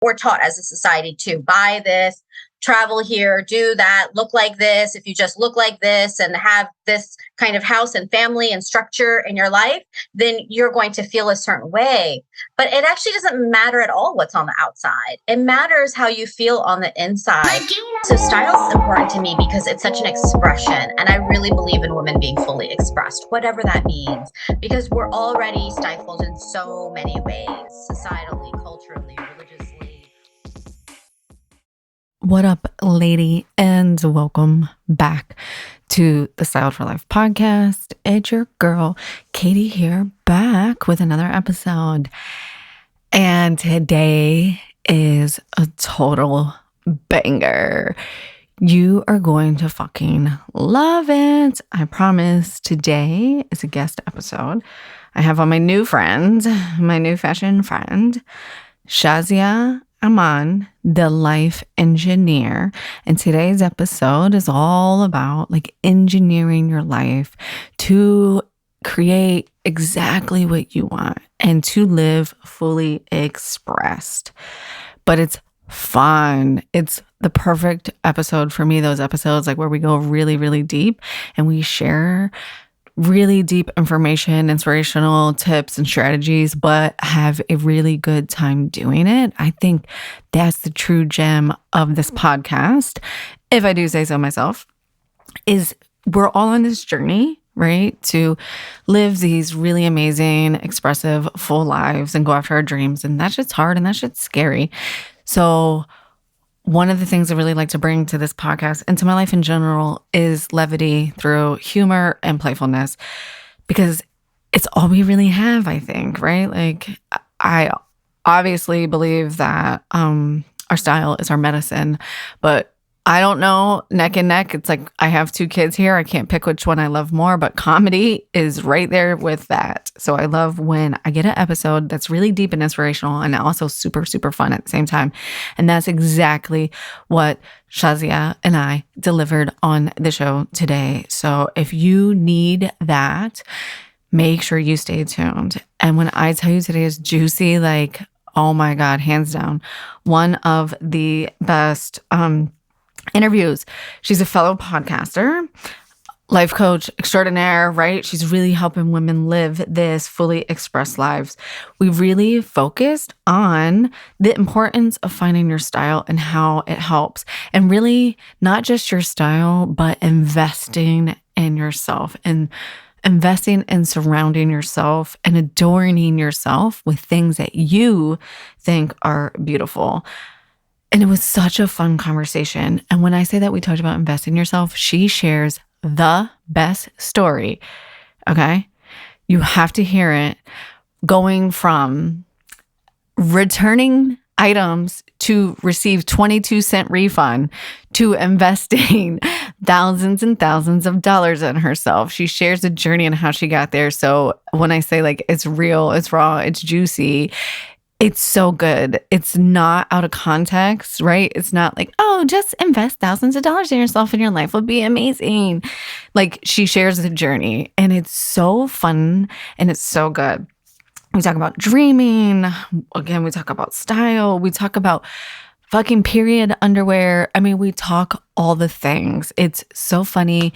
we're taught as a society to buy this, travel here, do that, look like this. If you just look like this and have this kind of house and family and structure in your life, then you're going to feel a certain way. But it actually doesn't matter at all what's on the outside. It matters how you feel on the inside. So style is important to me because it's such an expression. And I really believe in women being fully expressed, whatever that means, because we're already stifled in so many ways, societally, culturally, religiously. What up, lady, and welcome back to the Styled for Life podcast. It's your girl, Katie, here, back with another episode. And today is a total banger. You are going to fucking love it. I promise. Today is a guest episode. I have on my new friend, my new fashion friend, Shazia Imam, the life engineer. And today's episode is all about engineering your life to create exactly what you want and to live fully expressed. But it's fun. It's the perfect episode for me. Those episodes where we go really, really deep and we share really deep information, inspirational tips and strategies, but have a really good time doing it. I think that's the true gem of this podcast, if I do say so myself, is we're all on this journey, right? To live these really amazing, expressive, full lives and go after our dreams. And that shit's hard and that shit's scary. So one of the things I really like to bring to this podcast and to my life in general is levity through humor and playfulness, because it's all we really have, I think, right? I obviously believe that our style is our medicine, but I don't know, neck and neck. It's I have two kids here. I can't pick which one I love more, but comedy is right there with that. So I love when I get an episode that's really deep and inspirational and also super, super fun at the same time. And that's exactly what Shazia and I delivered on the show today. So if you need that, make sure you stay tuned. And when I tell you today is juicy, oh my God, hands down, one of the best interviews. She's a fellow podcaster, life coach extraordinaire, right? She's really helping women live this fully expressed lives. We really focused on the importance of finding your style and how it helps. And really not just your style, but investing in yourself and investing in surrounding yourself and adorning yourself with things that you think are beautiful. And it was such a fun conversation. And when I say that we talked about investing in yourself, she shares the best story. Okay? You have to hear it. Going from returning items to receive 22-cent refund to investing thousands and thousands of dollars in herself. She shares a journey and how she got there. So when I say it's real, it's raw, it's juicy, it's so good. It's not out of context, right? It's not just invest thousands of dollars in yourself and your life will be amazing. She shares the journey and it's so fun and it's so good. We talk about dreaming. Again, we talk about style. We talk about fucking period underwear. I mean, we talk all the things. It's so funny.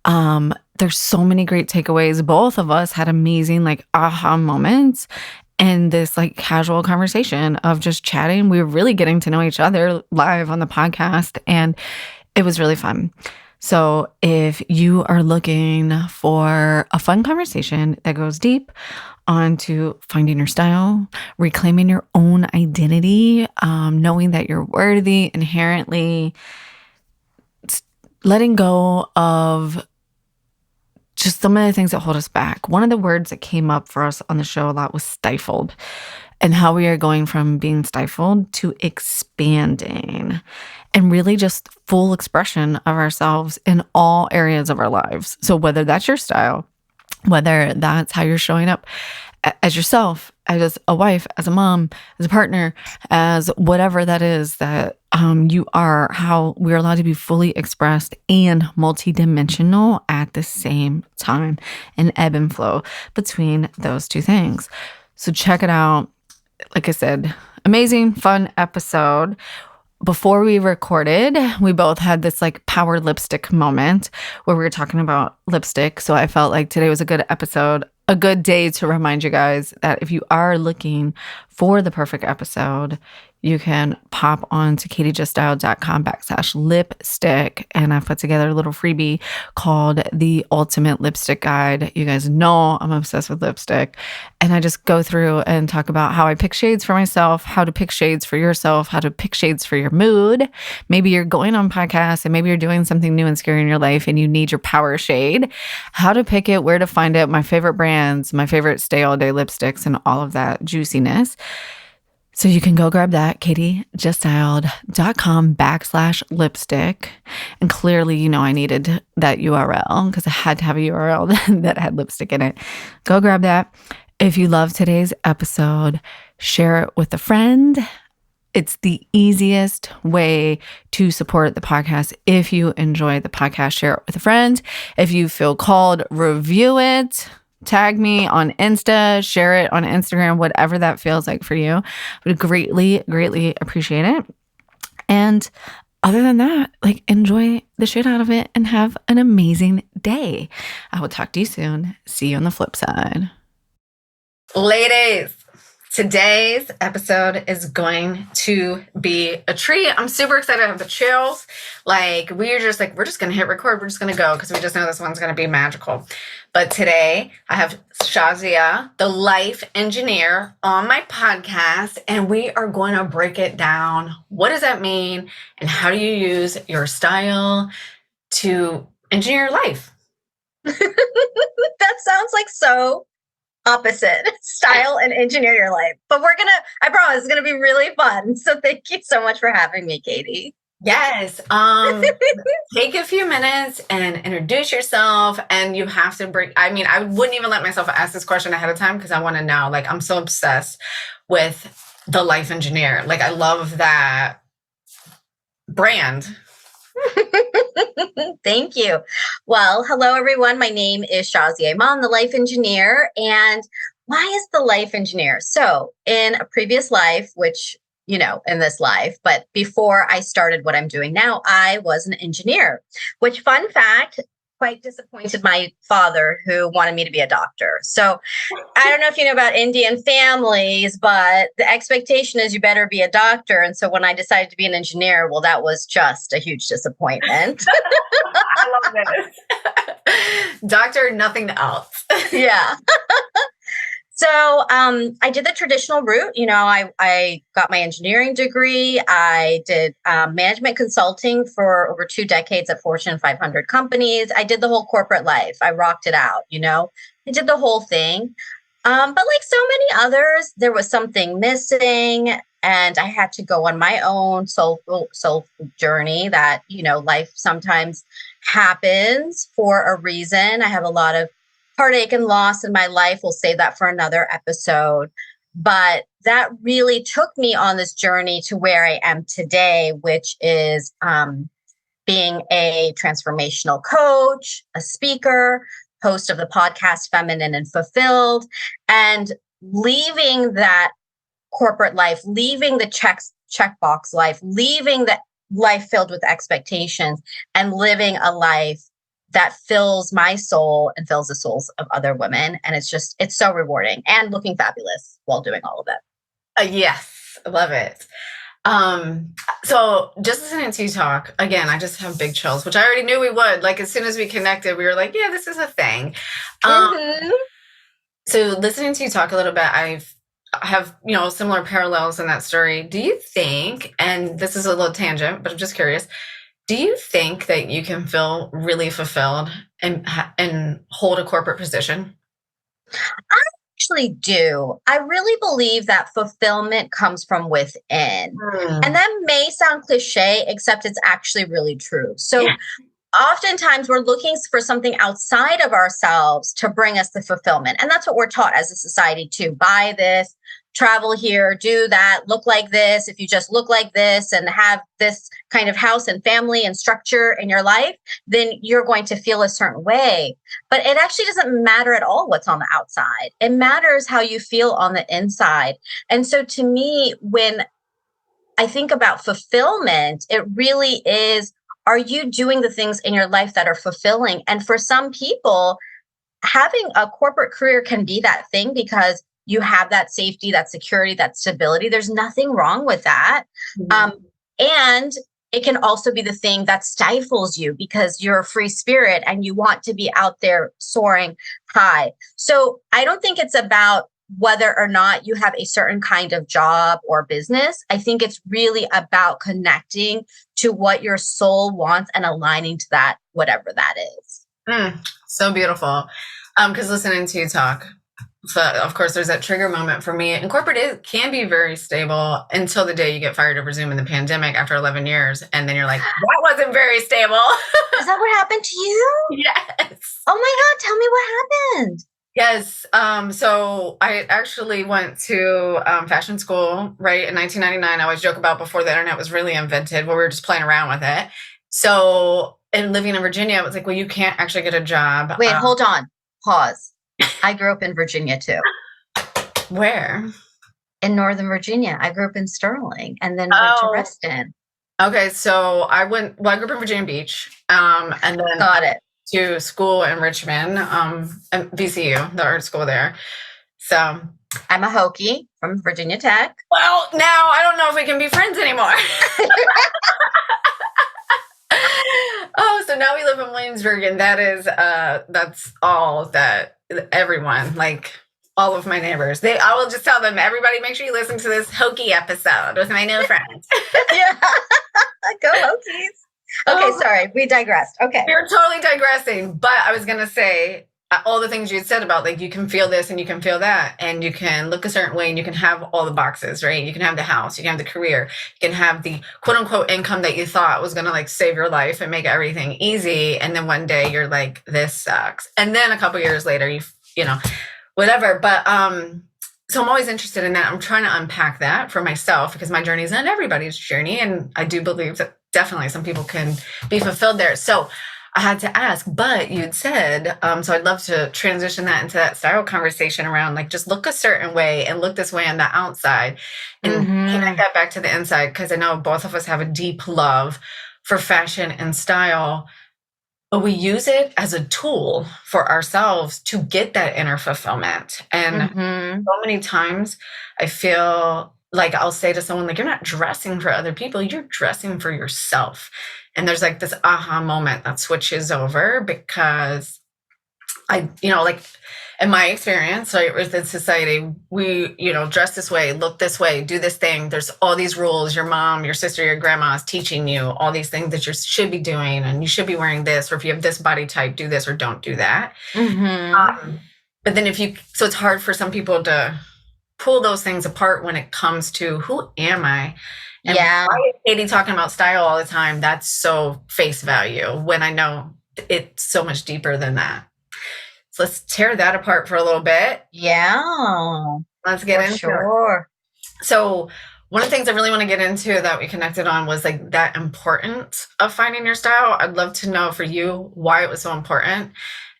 There's so many great takeaways. Both of us had amazing aha moments. And this casual conversation of just chatting. We were really getting to know each other live on the podcast, and it was really fun. So if you are looking for a fun conversation that goes deep onto finding your style, reclaiming your own identity, knowing that you're worthy inherently, letting go of just some of the things that hold us back. One of the words that came up for us on the show a lot was stifled, and how we are going from being stifled to expanding and really just full expression of ourselves in all areas of our lives. So whether that's your style, whether that's how you're showing up as yourself, as a wife, as a mom, as a partner, as whatever that is that you are, how we're allowed to be fully expressed and multidimensional at the same time, and ebb and flow between those two things. So check it out. Like I said, amazing, fun episode. Before we recorded, we both had this like power lipstick moment where we were talking about lipstick. So I felt like today was a good episode, a good day to remind you guys that if you are looking for the perfect episode, you can pop on to katiejustdialed.com/lipstick. And I've put together a little freebie called the Ultimate Lipstick Guide. You guys know I'm obsessed with lipstick. And I just go through and talk about how I pick shades for myself, how to pick shades for yourself, how to pick shades for your mood. Maybe you're going on podcasts and maybe you're doing something new and scary in your life and you need your power shade. How to pick it, where to find it, my favorite brands, my favorite stay all day lipsticks, and all of that juiciness. So you can go grab that, katiejustdialed.com/lipstick. And clearly, you know, I needed that URL because I had to have a URL that had lipstick in it. Go grab that. If you love today's episode, share it with a friend. It's the easiest way to support the podcast. If you enjoy the podcast, share it with a friend. If you feel called, review it. Tag me on Insta, share it on Instagram, whatever that feels like for you. I would greatly, greatly appreciate it. And other than that, like, enjoy the shit out of it and have an amazing day. I will talk to you soon. See you on the flip side. Ladies, today's episode is going to be a treat. I'm super excited. I have the chills. Like, we're just going to hit record. We're just going to go because we just know this one's going to be magical. But today I have Shazia, the life engineer, on my podcast, and we are going to break it down. What does that mean? And how do you use your style to engineer your life? That sounds like so opposite. Style and engineer your life. But I promise it's going to be really fun. So thank you so much for having me, Katie. Yes. Take a few minutes and introduce yourself. And you have to I wouldn't even let myself ask this question ahead of time because I want to know. Like, I'm so obsessed with the life engineer. Like, I love that brand. Thank you. Well, hello, everyone. My name is Shazia Imam, the life engineer. And why is the life engineer? So in a previous life, which, you know, in this life, but before I started what I'm doing now, I was an engineer, which, fun fact, quite disappointed my father, who wanted me to be a doctor. So I don't know if you know about Indian families, but the expectation is you better be a doctor. And so when I decided to be an engineer, well, that was just a huge disappointment. I love this. Doctor, nothing else. Yeah. So I did the traditional route. You know, I got my engineering degree. I did management consulting for over 2 decades at Fortune 500 companies. I did the whole corporate life. I rocked it out, you know. I did the whole thing. But like so many others, there was something missing. And I had to go on my own soulful journey that, you know, life sometimes happens for a reason. I have a lot of heartache and loss in my life. We'll save that for another episode. But that really took me on this journey to where I am today, which is being a transformational coach, a speaker, host of the podcast Feminine and Fulfilled, and leaving that corporate life, leaving the checkbox life, leaving the life filled with expectations, and living a life that fills my soul and fills the souls of other women. And it's so rewarding and looking fabulous while doing all of that. Yes, I love it. So just listening to you talk, again, I just have big chills, which I already knew we would. Like, as soon as we connected, we were like, yeah, this is a thing. So listening to you talk a little bit, I have, you know, similar parallels in that story. Do you think, and this is a little tangent, but I'm just curious, do you think that you can feel really fulfilled and hold a corporate position? I actually do. I really believe that fulfillment comes from within. And that may sound cliche, except it's actually really true. So oftentimes we're looking for something outside of ourselves to bring us the fulfillment. And that's what we're taught as a society too. Buy this, travel here, do that, look like this. If you just look like this and have this kind of house and family and structure in your life, then you're going to feel a certain way. But it actually doesn't matter at all what's on the outside. It matters how you feel on the inside. And so to me, when I think about fulfillment, it really is, are you doing the things in your life that are fulfilling? And for some people, having a corporate career can be that thing because you have that safety, that security, that stability. There's nothing wrong with that. And it can also be the thing that stifles you because you're a free spirit and you want to be out there soaring high. So I don't think it's about whether or not you have a certain kind of job or business. I think it's really about connecting to what your soul wants and aligning to that, whatever that is. So beautiful. Because listening to you talk, so of course there's that trigger moment for me. And corporate can be very stable until the day you get fired over Zoom in the pandemic after 11 years. And then you're like, that wasn't very stable. Is that what happened to you? Yes. Oh my God, tell me what happened. Yes. So I actually went to fashion school, right, in 1999. I always joke about before the internet was really invented, where we were just playing around with it. So, and living in Virginia, it was like, well, you can't actually get a job. Wait, hold on. Pause. I grew up in Virginia too. Where? In Northern Virginia. I grew up in Sterling and then went to Reston. Okay, so I grew up in Virginia Beach, and then Got it. To school in Richmond, and VCU, the art school there. So I'm a Hokie from Virginia Tech. Well, now I don't know if we can be friends anymore. Oh, so now we live in Williamsburg, and that is that's all that everyone, like all of my neighbors, I will just tell them, everybody, make sure you listen to this Hokie episode with my new friends. Yeah, go Hokies. Okay, sorry, we digressed. Okay, we were totally digressing, but I was gonna say all the things you had said about, like, you can feel this and you can feel that, and you can look a certain way and you can have all the boxes, right? You can have the house, you can have the career, you can have the quote unquote income that you thought was going to like save your life and make everything easy. And then one day you're like, this sucks. And then a couple years later, you know, whatever. But, so I'm always interested in that. I'm trying to unpack that for myself because my journey is not everybody's journey. And I do believe that definitely some people can be fulfilled there. So I had to ask, but you'd said, so I'd love to transition that into that style conversation around, like, just look a certain way and look this way on the outside and connect that back to the inside. Because I know both of us have a deep love for fashion and style, but we use it as a tool for ourselves to get that inner fulfillment. And so many times I feel like I'll say to someone, like, you're not dressing for other people, you're dressing for yourself. And there's like this aha moment that switches over because like in my experience, right, within society, we, dress this way, look this way, do this thing. There's all these rules. Your mom, your sister, your grandma is teaching you all these things that you should be doing, and you should be wearing this, or if you have this body type, do this or don't do that. But then so it's hard for some people to pull those things apart when it comes to who am I? And why is Katie talking about style all the time? That's so face value when I know it's so much deeper than that. So let's tear that apart for a little bit. Yeah. Let's get into it. So one of the things I really want to get into that we connected on was like that importance of finding your style. I'd love to know for you why it was so important.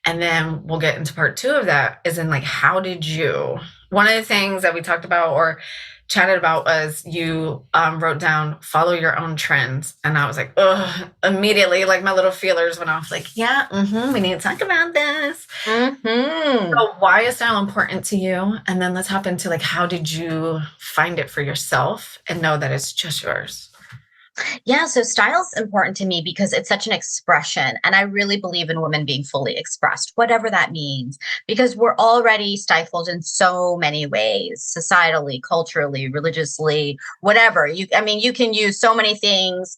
And then we'll get into part 2 of that, is in like, how did you, one of the things that we talked about or chatted about was you wrote down, follow your own trends. And I was like, ugh, immediately, like my little feelers went off, like, yeah, we need to talk about this. So why is style important to you? And then let's hop into like, how did you find it for yourself and know that it's just yours? Yeah, so style is important to me because it's such an expression. And I really believe in women being fully expressed, whatever that means, because we're already stifled in so many ways, societally, culturally, religiously, whatever. You can use so many things,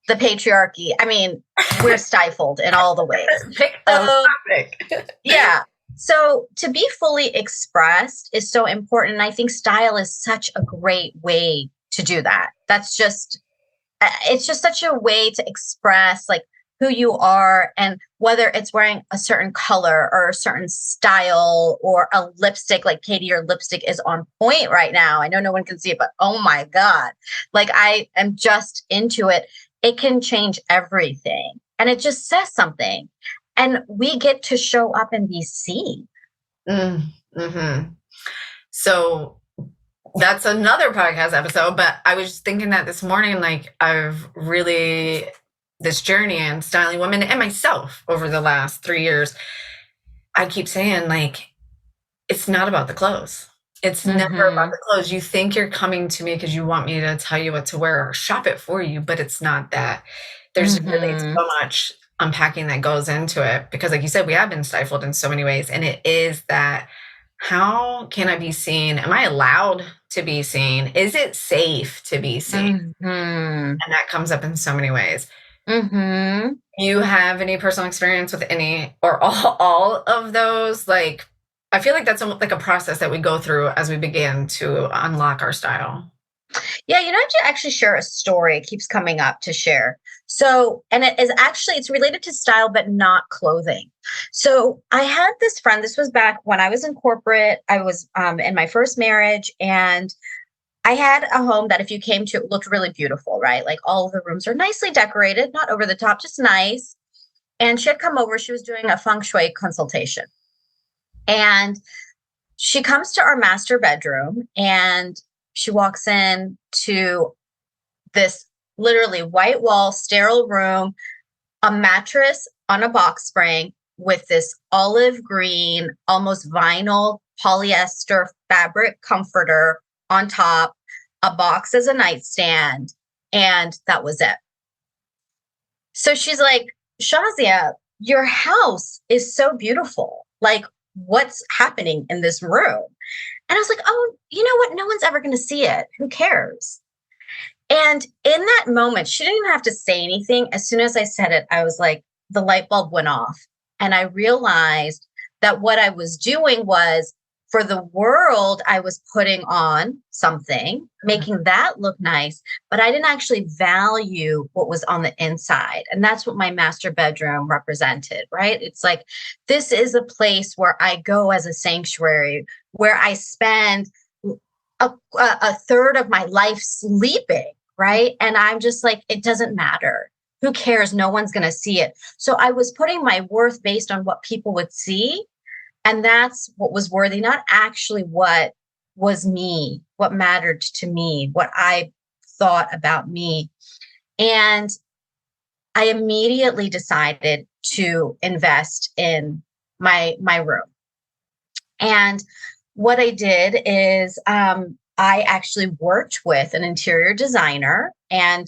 the patriarchy. I mean, we're stifled in all the ways. Pick the topic. Yeah. So to be fully expressed is so important. And I think style is such a great way to do that. It's just such a way to express like who you are, and whether it's wearing a certain color or a certain style or a lipstick. Like, Katie, your lipstick is on point right now. I know no one can see it, but oh my God. Like, I am just into it. It can change everything. And it just says something. And we get to show up and be seen. Mm-hmm. So that's another podcast episode, but I was just thinking that this morning, like, I've really, this journey in styling women and myself over the last 3 years, I keep saying, like, it's not about the clothes. It's never about the clothes. You think you're coming to me because you want me to tell you what to wear or shop it for you, but it's not that. There's really so much unpacking that goes into it because, like you said, we have been stifled in so many ways. And it is that, how can I be seen? Am I allowed to be seen? Is it safe to be seen? And that comes up in so many ways. You have any personal experience with any or all of those? Like, I feel like that's like a process that we go through as we begin to unlock our style. Yeah, I have to actually share a story. It keeps coming up to share. So, and it's related to style, but not clothing. So I had this friend, this was back when I was in corporate. I was in my first marriage, and I had a home that if you came to, it looked really beautiful, right? Like, all of the rooms are nicely decorated, not over the top, just nice. And she had come over, she was doing a feng shui consultation. And she comes to our master bedroom, and she walks in to this literally white wall, sterile room, a mattress on a box spring with this olive green, almost vinyl polyester fabric comforter on top, a box as a nightstand, and that was it. So she's like, Shazia, your house is so beautiful. Like, what's happening in this room? And I was like, oh, you know what? No one's ever going to see it. Who cares? And in that moment, she didn't even have to say anything. As soon as I said it, I was like, the light bulb went off. And I realized that what I was doing was, for the world, I was putting on something, making that look nice, but I didn't actually value what was on the inside. And that's what my master bedroom represented, right? It's like, this is a place where I go as a sanctuary, where I spend a third of my life sleeping, right? And I'm just like, it doesn't matter. Who cares? No one's going to see it. So I was putting my worth based on what people would see. And that's what was worthy, not actually what was me, what mattered to me, what I thought about me. And I immediately decided to invest in my room. And what I did is I actually worked with an interior designer and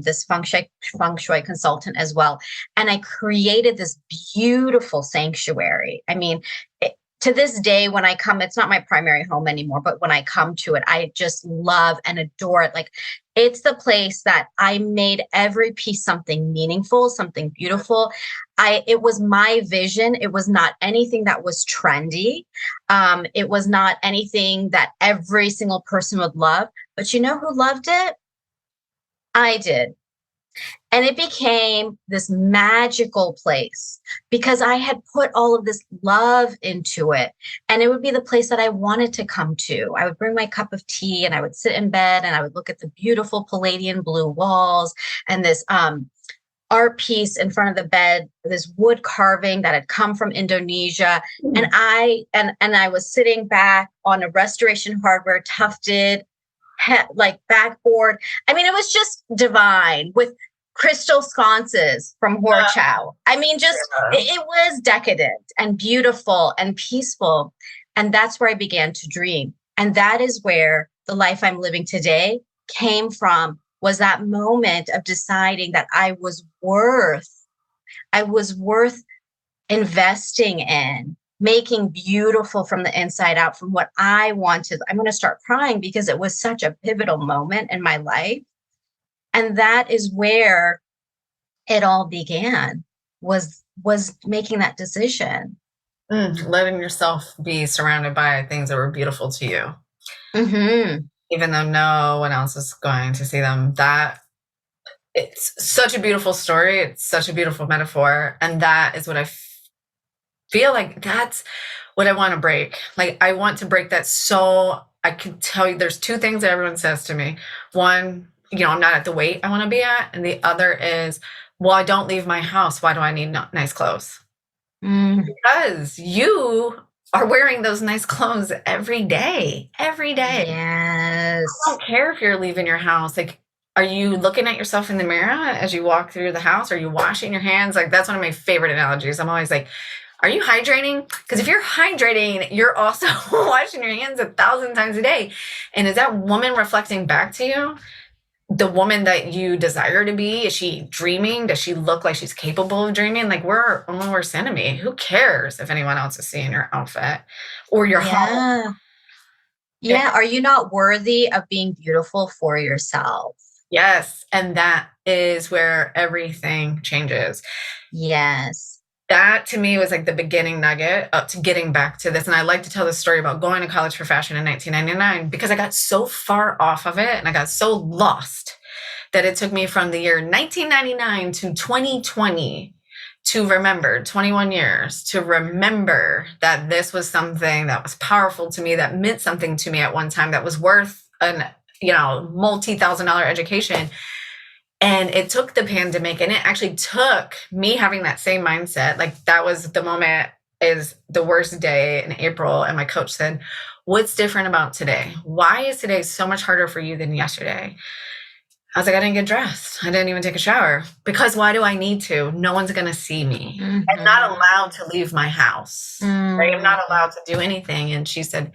this feng shui consultant as well. And I created this beautiful sanctuary. I mean, to this day, when I come, it's not my primary home anymore, but when I come to it, I just love and adore it. Like, it's the place that I made every piece something meaningful, something beautiful. It was my vision. It was not anything that was trendy. It was not anything that every single person would love. But you know who loved it? I did. And it became this magical place because I had put all of this love into it. And it would be the place that I wanted to come to. I would bring my cup of tea and I would sit in bed and I would look at the beautiful Palladian blue walls and this art piece in front of the bed, this wood carving that had come from Indonesia. And I was sitting back on a Restoration Hardware tufted like backboard. I mean, it was just divine with crystal sconces from Horchow. I mean, just it was decadent and beautiful and peaceful. And that's where I began to dream. And that is where the life I'm living today came from, was that moment of deciding that I was worth investing in, making beautiful from the inside out, from what I wanted. I'm going to start crying because it was such a pivotal moment in my life. And that is where it all began, was making that decision. Letting yourself be surrounded by things that were beautiful to you. Mm-hmm. Even though no one else is going to see them. That It's such a beautiful story. It's such a beautiful metaphor. And that is what I feel like that's what I want to break. Like, I want to break that. So I can tell you there's two things that everyone says to me. One, I'm not at the weight I want to be at. And the other is, well, I don't leave my house. Why do I need nice clothes? Because you are wearing those nice clothes every day. Yes. I don't care if you're leaving your house. Like, are you looking at yourself in the mirror as you walk through the house? Are you washing your hands? Like, that's one of my favorite analogies. I'm always like, are you hydrating? Because if you're hydrating, you're also washing your hands 1,000 times a day. And is that woman reflecting back to you? The woman that you desire to be? Is she dreaming? Does she look like she's capable of dreaming? Like, we're our own worst enemy. Who cares if anyone else is seeing your outfit or your home? Yeah. Are you not worthy of being beautiful for yourself? Yes. And that is where everything changes. Yes. That to me was like the beginning nugget up to getting back to this. And I like to tell this story about going to college for fashion in 1999 because I got so far off of it and I got so lost that it took me from the year 1999 to 2020 to remember 21 years to remember that this was something that was powerful to me, that meant something to me at one time, that was worth an multi-$1,000 education. And it took the pandemic, and it actually took me having that same mindset. Like, that was the moment, is the worst day in April. And my coach said, what's different about today? Why is today so much harder for you than yesterday? I was like, I didn't get dressed. I didn't even take a shower. Because why do I need to? No one's going to see me. I'm not allowed to leave my house. Right? I'm not allowed to do anything. And she said,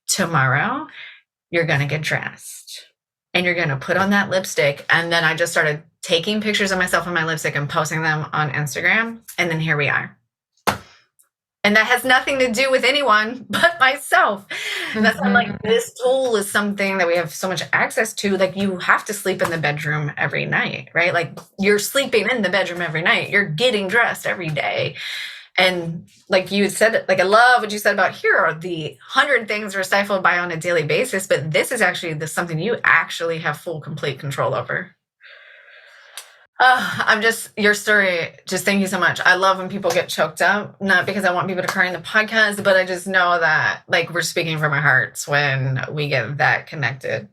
tomorrow, you're going to get dressed. And you're going to put on that lipstick. And then I just started taking pictures of myself in my lipstick and posting them on Instagram. And then here we are. And that has nothing to do with anyone but myself. And that's why, like, this tool is something that we have so much access to. Like, you have to sleep in the bedroom every night, right? Like, you're sleeping in the bedroom every night. You're getting dressed every day. And like you said, like, I love what you said about here are the 100 things we're stifled by on a daily basis. But this is actually something you actually have full, complete control over. Your story, just thank you so much. I love when people get choked up, not because I want people to cry in the podcast, but I just know that, like, we're speaking from our hearts when we get that connected.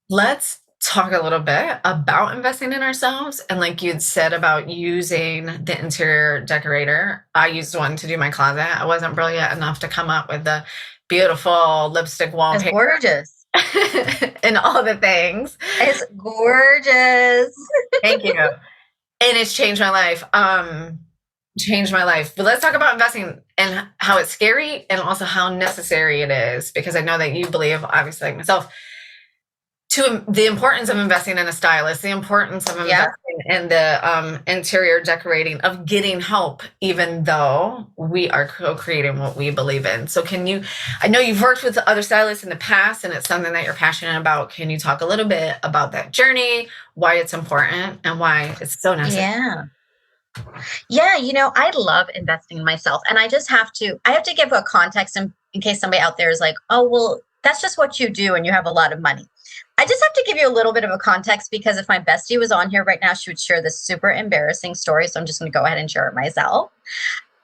Let's talk a little bit about investing in ourselves. And like you'd said about using the interior decorator, I used one to do my closet. I wasn't brilliant enough to come up with the beautiful lipstick wallpaper. It's gorgeous. And all the things. It's gorgeous. Thank you. And it's changed my life. But let's talk about investing and how it's scary and also how necessary it is, because I know that you believe, obviously, like myself, to the importance of investing in a stylist, the importance of investing in the interior decorating, of getting help, even though we are co-creating what we believe in. So I know you've worked with other stylists in the past and it's something that you're passionate about. Can you talk a little bit about that journey, why it's important and why it's so necessary? Yeah. I love investing in myself, and I have to give a context in case somebody out there is like, oh, well, that's just what you do and you have a lot of money. I just have to give you a little bit of a context, because if my bestie was on here right now, she would share this super embarrassing story. So I'm just going to go ahead and share it myself.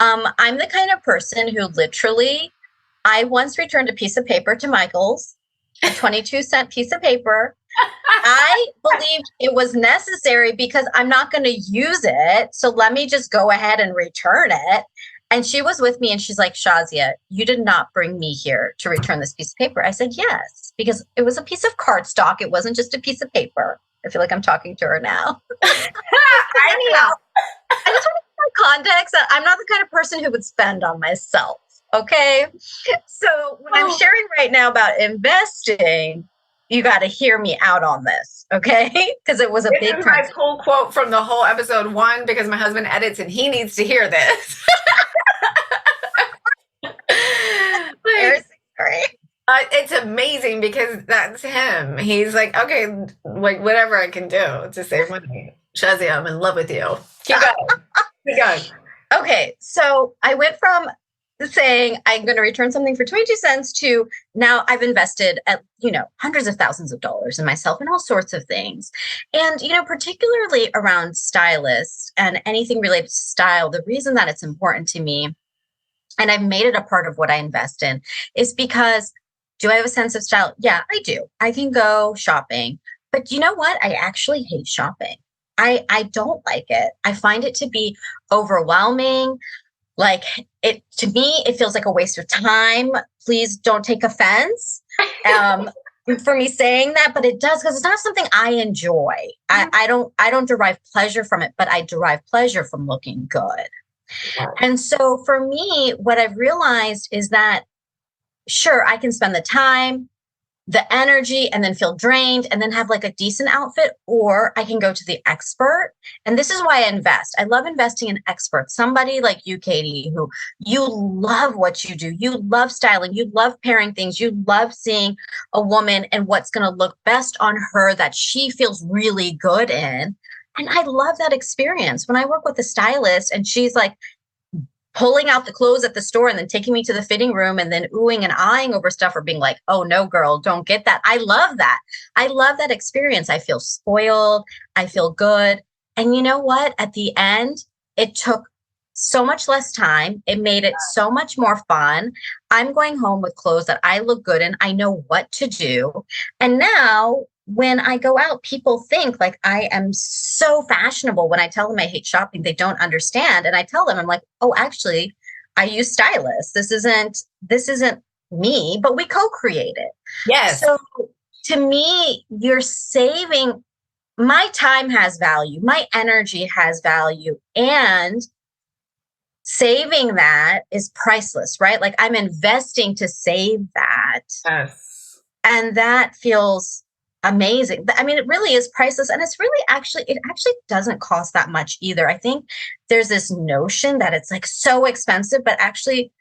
I'm the kind of person who literally, I once returned a piece of paper to Michael's, a 22-cent piece of paper. I believed it was necessary because I'm not going to use it. So let me just go ahead and return it. And she was with me and she's like, Shazia, you did not bring me here to return this piece of paper. I said, yes, because it was a piece of cardstock. It wasn't just a piece of paper. I feel like I'm talking to her now. Anyhow, I just want to give context that I'm not the kind of person who would spend on myself. Okay. So when I'm sharing right now about investing, you got to hear me out on this. Okay. Because it was a big This is my cool quote from the whole episode 1, because my husband edits and he needs to hear this. It's amazing because that's him. He's like, okay, like, whatever I can do to save money. Shazia, I'm in love with you. Keep going. Okay. So I went from saying I'm going to return something for 22 cents to now I've invested at, hundreds of thousands of dollars in myself and all sorts of things. And, particularly around stylists and anything related to style, the reason that it's important to me, and I've made it a part of what I invest in, is because do I have a sense of style? Yeah, I do. I can go shopping. But you know what? I actually hate shopping. I don't like it. I find it to be overwhelming. Like to me, it feels like a waste of time. Please don't take offense um, for me saying that, but it does because it's not something I enjoy. I don't derive pleasure from it, but I derive pleasure from looking good. And so for me, what I've realized is that sure, I can spend the time, the energy, and then feel drained and then have like a decent outfit, or I can go to the expert. And this is why I invest. I love investing in experts, somebody like you, Katie, who you love what you do. You love styling. You love pairing things. You love seeing a woman and what's going to look best on her that she feels really good in. And I love that experience. When I work with a stylist and she's like, pulling out the clothes at the store and then taking me to the fitting room and then oohing and eyeing over stuff or being like, oh no, girl, don't get that. I love that. I love that experience. I feel spoiled. I feel good. And you know what? At the end, it took so much less time. It made it so much more fun. I'm going home with clothes that I look good in. I know what to do. And now when I go out, people think like I am so fashionable. When I tell them I hate shopping, they don't understand. And I tell them, I'm like, oh, actually, I use stylists. This isn't me, but we co-create it. Yes. So to me, you're saving my time has value, my energy has value, and saving that is priceless, right? Like I'm investing to save that. Yes. And that feels amazing. I mean, it really is priceless. And it actually doesn't cost that much either. I think there's this notion that it's like so expensive, but actually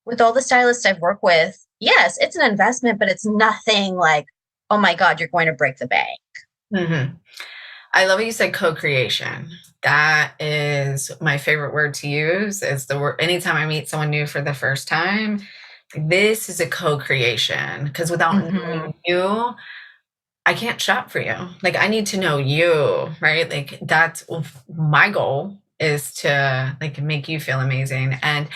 with all the stylists I've worked with, yes, it's an investment, but it's nothing like, oh my God, you're going to break the bank. Mm-hmm. I love what you said, co-creation. That is my favorite word to use. It's the word anytime I meet someone new for the first time. This is a co-creation because without knowing you, I can't shop for you. Like I need to know you, right? Like that's my goal is to like make you feel amazing. And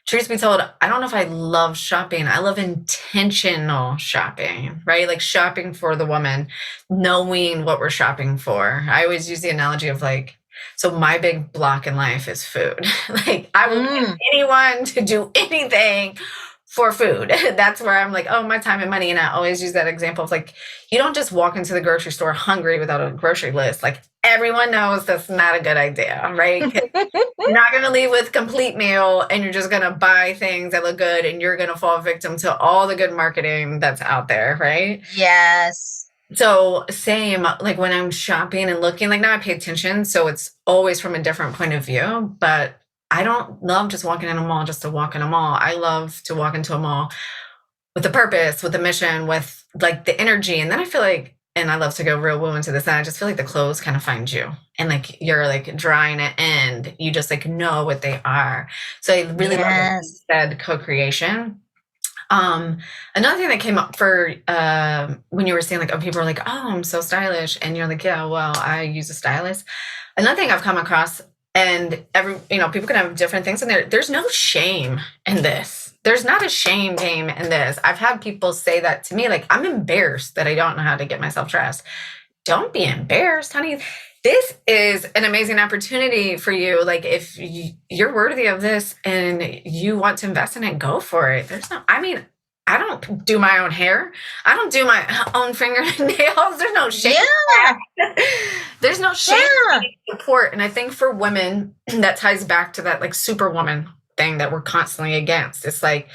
truth be told, I don't know if I love shopping. I love intentional shopping, right? Like shopping for the woman, knowing what we're shopping for. I always use the analogy of like, so my big block in life is food. Like I will pay anyone to do anything for food. That's where I'm like, oh, my time and money. And I always use that example of like, you don't just walk into the grocery store hungry without a grocery list. Like everyone knows that's not a good idea, right? You're not going to leave with complete meal and you're just going to buy things that look good and you're going to fall victim to all the good marketing that's out there, right? Yes. So same, like when I'm shopping and looking, like now I pay attention. So it's always from a different point of view, but I don't love just walking in a mall just to walk in a mall. I love to walk into a mall with a purpose, with a mission, with like the energy. And then I feel like, and I love to go real woo into this, and I just feel like the clothes kind of find you and like you're like drawing it in. You just like know what they are. So I really love that you said co-creation. Another thing that came up for when you were saying like, oh, people are like, oh, I'm so stylish. And you're like, yeah, well, I use a stylist. Another thing I've come across, and people can have different things in there. There's no shame in this. There's not a shame game in this. I've had people say that to me, like, I'm embarrassed that I don't know how to get myself dressed. Don't be embarrassed, honey. This is an amazing opportunity for you. Like if you're worthy of this and you want to invest in it, go for it. I don't do my own hair. I don't do my own fingernails. There's no shame. Yeah. There's no shame support. And I think for women, that ties back to that like superwoman thing that we're constantly against. It's like,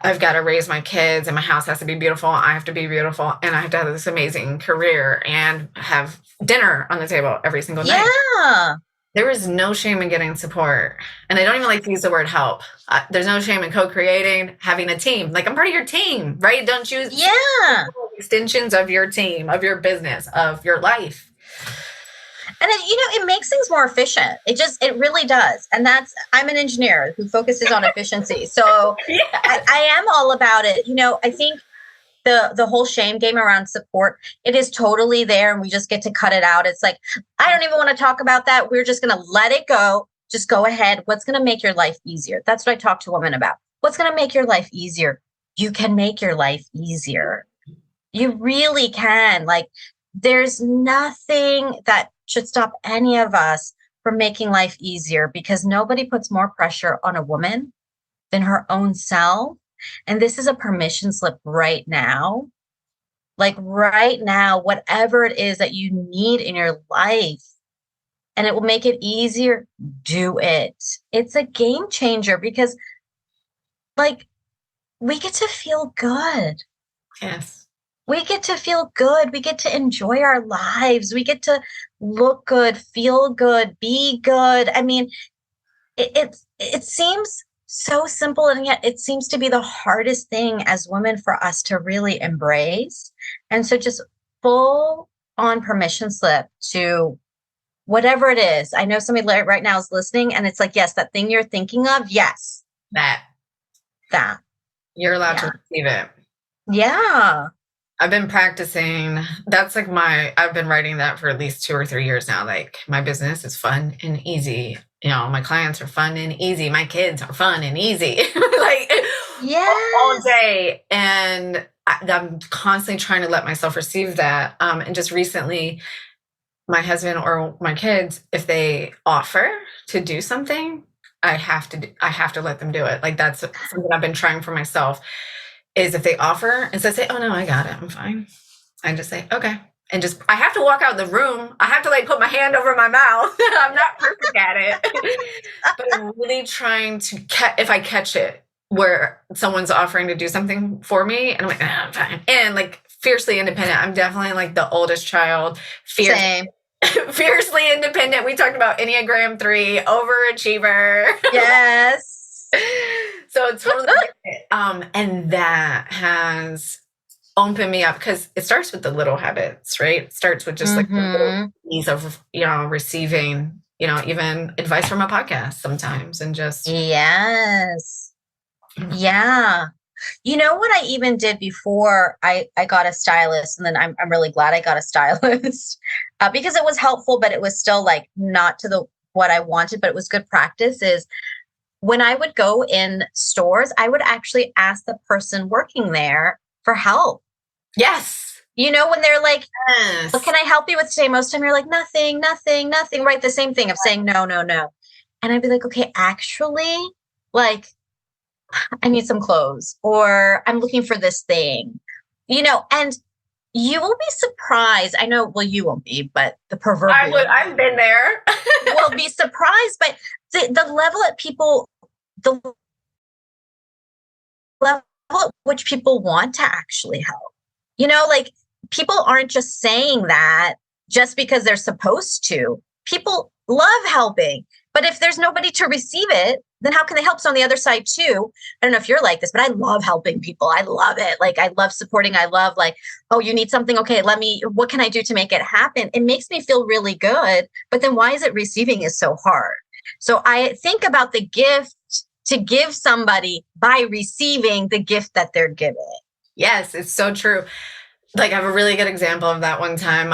I've got to raise my kids and my house has to be beautiful. I have to be beautiful. And I have to have this amazing career and have dinner on the table every single night. Yeah. There is no shame in getting support. And I don't even like to use the word help. There's no shame in co-creating, having a team. Like I'm part of your team, right? Don't choose extensions of your team, of your business, of your life. And it makes things more efficient. It really does. And I'm an engineer who focuses on efficiency. So Yes. I am all about it. I think the whole shame game around support, it is totally there, and we just get to cut it out. It's like, I don't even want to talk about that. We're just going to let it go. Just go ahead. What's going to make your life easier? That's what I talk to women about. What's going to make your life easier? You can make your life easier. You really can. Like, there's nothing that should stop any of us from making life easier, because nobody puts more pressure on a woman than her own self. And this is a permission slip right now. Like right now, whatever it is that you need in your life, and it will make it easier, do it. It's a game changer, because like, we get to feel good. Yes. We get to feel good. We get to enjoy our lives. We get to look good, feel good, be good. I mean, it seems so simple, and yet it seems to be the hardest thing as women for us to really embrace. And so just full on permission slip to whatever it is. I know somebody right now is listening, and it's like, yes, that thing you're thinking of. Yes. That you're allowed to receive it. Yeah. I've been practicing. That's like I've been writing that for at least 2 or 3 years now. Like, my business is fun and easy. My clients are fun and easy. My kids are fun and easy. Like, all day. And I'm constantly trying to let myself receive that. And just recently, my husband or my kids, if they offer to do something, I have to let them do it. Like, that's something I've been trying for myself. Is if they offer, instead of say, oh no, I got it, I'm fine, I just say, okay. And I have to walk out of the room. I have to put my hand over my mouth. I'm not perfect at it. But I'm really trying to if I catch it where someone's offering to do something for me, and I'm like, I'm fine. And fiercely independent. I'm definitely the oldest child. Same. Fiercely independent. We talked about Enneagram 3, overachiever. Yes. So it's totally and that has opened me up, because it starts with the little habits, right? It starts with just the little ease of receiving even advice from a podcast sometimes, and just yes. Yeah. You know what I even did before I got a stylist, and then I'm really glad I got a stylist because it was helpful, but it was still not to what I wanted, but it was good practice. Is when I would go in stores, I would actually ask the person working there for help. Yes. When they're like, yes. What can I help you with today? Most of the time you're like, nothing, right? The same thing of saying no. And I'd be like, okay, actually, I need some clothes, or I'm looking for this thing, and you will be surprised. I know, well, you won't be, but the proverbial. I've been there. Will be surprised by the level at people, the level at which people want to actually help. People aren't just saying that just because they're supposed to. People love helping, but if there's nobody to receive it, then how can they help? So on the other side too, I don't know if you're like this, but I love helping people. I love it. I love supporting. I love oh, you need something? Okay, what can I do to make it happen? It makes me feel really good. But then why is it receiving is so hard? So I think about the gift to give somebody by receiving the gift that they're giving. Yes, it's so true. I have a really good example of that one time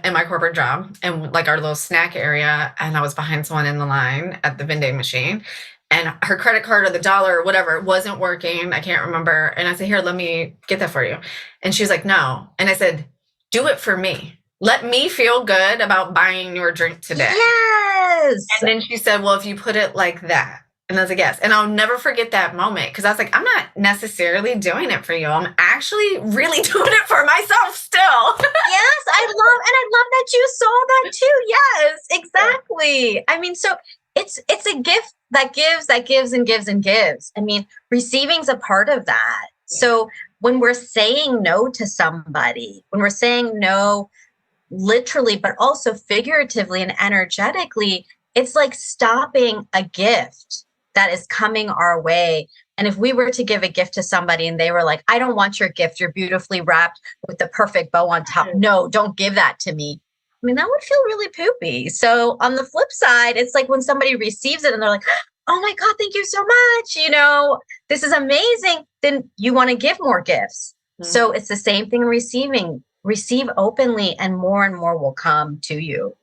in my corporate job, and our little snack area, and I was behind someone in the line at the vending machine, and her credit card or the dollar or whatever wasn't working. I can't remember. And I said, here, let me get that for you. And she was like, no. And I said, do it for me. Let me feel good about buying your drink today. Yes. And then she said, well, if you put it like that. And I was like, yes. And I'll never forget that moment, because I was like, I'm not necessarily doing it for you. I'm actually really doing it for myself still. Yes, I love that you saw that too. Yes, exactly. I mean, so it's a gift that gives and gives and gives. I mean, receiving's a part of that. So when we're saying no to somebody, when we're saying no literally, but also figuratively and energetically, it's like stopping a gift that is coming our way. And if we were to give a gift to somebody and they were like, I don't want your gift, you're beautifully wrapped with the perfect bow on top. No, don't give that to me. I mean, that would feel really poopy. So on the flip side, it's like when somebody receives it and they're like, oh my God, thank you so much. This is amazing. Then you want to give more gifts. So it's the same thing receiving. Receive openly and more will come to you.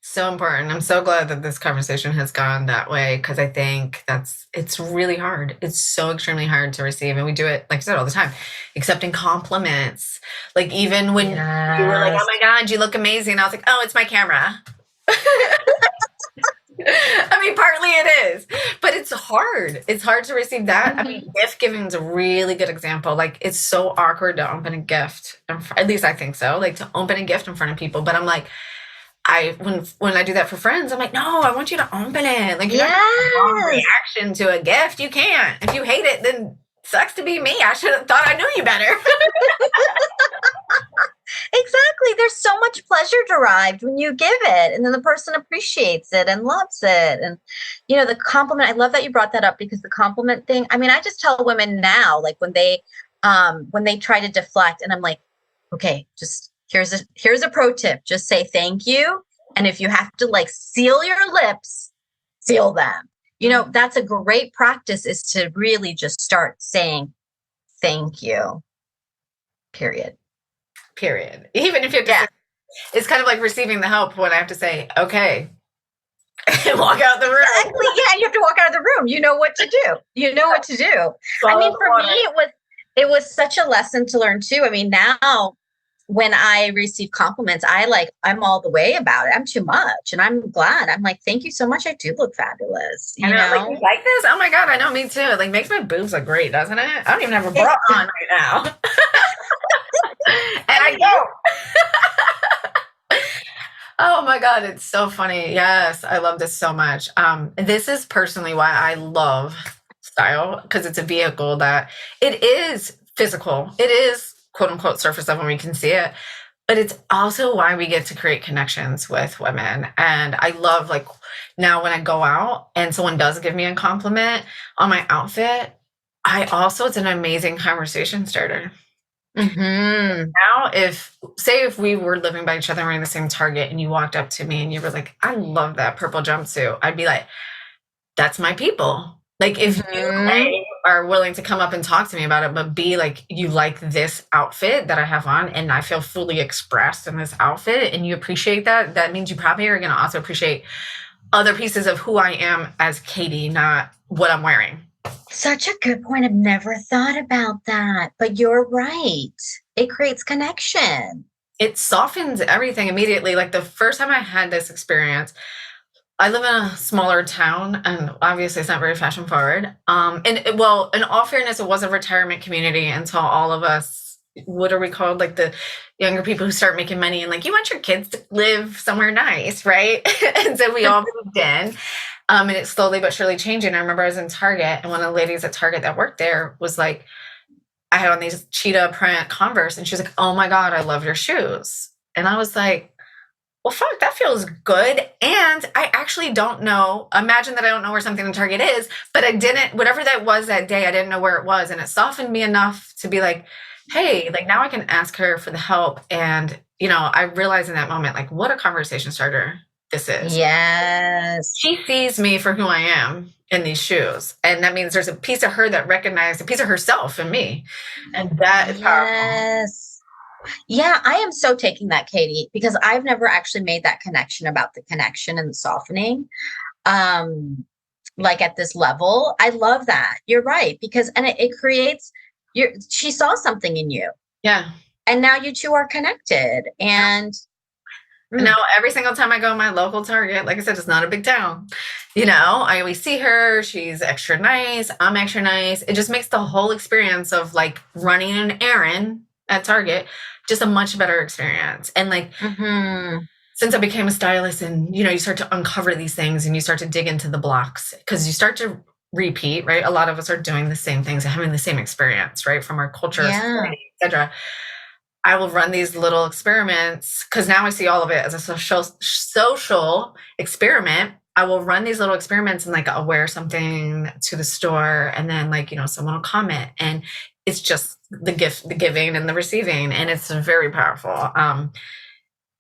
So important. I'm so glad that this conversation has gone that way, because I think it's really hard. It's so extremely hard to receive. And we do it, like I said, all the time, accepting compliments. Like even when you were like, oh my God, you look amazing. I was like, oh, it's my camera. I mean, partly it is, but it's hard. It's hard to receive that. I mean, gift giving is a really good example. Like, it's so awkward to open a gift. At least I think so. Like, to open a gift in front of people. But I'm like, when I do that for friends, I'm like, no, I want you to open it. Like, you're not getting a wrong reaction to a gift. You can't. If you hate it, then sucks to be me. I should have thought I knew you better. Exactly. There's so much pleasure derived when you give it, and then the person appreciates it and loves it. And, the compliment, I love that you brought that up, because the compliment thing, I mean, I just tell women now, like when they try to deflect, and I'm like, okay, just here's a pro tip. Just say thank you. And if you have to like seal your lips, seal them. That's a great practice, is to really just start saying thank you. Period. Even if you have to say, it's kind of like receiving the help when I have to say, okay, and walk out the room. Exactly. Yeah, you have to walk out of the room. You know what to do. I mean, for me, it was such a lesson to learn too. I mean, now when I receive compliments, I'm all the way about it. I'm too much, and I'm glad. I'm like, thank you so much. I do look fabulous. Like, you like this? Oh my God, I know, me too. It like makes my boobs look great, doesn't it? I don't even have a bra on right now. And I don't. Oh my God, it's so funny. Yes, I love this so much. This is personally why I love style, because it's a vehicle that it is physical. It is quote unquote surface level, we can see it, but it's also why we get to create connections with women. And I love, like, now when I go out and someone does give me a compliment on my outfit, it's an amazing conversation starter. Now, if we were living by each other and we're in the same Target, and you walked up to me and you were like, I love that purple jumpsuit, I'd be like, that's my people. Like, if you are willing to come up and talk to me about it, but be like, you like this outfit that I have on, and I feel fully expressed in this outfit, and you appreciate that, that means you probably are going to also appreciate other pieces of who I am as Katie, not what I'm wearing. Such a good point. I've never thought about that, but you're right. It creates connection. It softens everything immediately. Like, the first time I had this experience, I live in a smaller town, and obviously it's not very fashion forward. In all fairness, it was a retirement community until all of us, what are we called? Like the younger people who start making money, and like, you want your kids to live somewhere nice, right? And so we all moved in. And it's slowly but surely changing. I remember I was in Target, and one of the ladies at Target that worked there was like, I had on these cheetah print Converse, and she was like, oh my God, I love your shoes. And I was like, well, fuck, that feels good. And I actually don't know. Imagine that I don't know where something in Target is, but I didn't, whatever that was that day, I didn't know where it was. And it softened me enough to be like, hey, like, now I can ask her for the help. And, I realized in that moment, like, what a conversation starter this is. Yes. She sees me for who I am in these shoes. And that means there's a piece of her that recognized a piece of herself in me. And that is powerful. Yes. Yeah, I am so taking that, Katie, because I've never actually made that connection about the connection and the softening. Like, at this level, I love that. You're right, because, and it creates she saw something in you. Yeah. And now you two are connected. And now every single time I go to my local Target, like I said, it's not a big town. I always see her. She's extra nice. I'm extra nice. It just makes the whole experience of like running an errand at Target just a much better experience. And like, since I became a stylist, and, you start to uncover these things, and you start to dig into the blocks, because you start to repeat, right? A lot of us are doing the same things and having the same experience, right? From our culture, society, etc. I will run these little experiments, because now I see all of it as a social experiment. I will run these little experiments, and like, I'll wear something to the store, and then like, someone will comment, and it's just the giving and the receiving, and it's very powerful.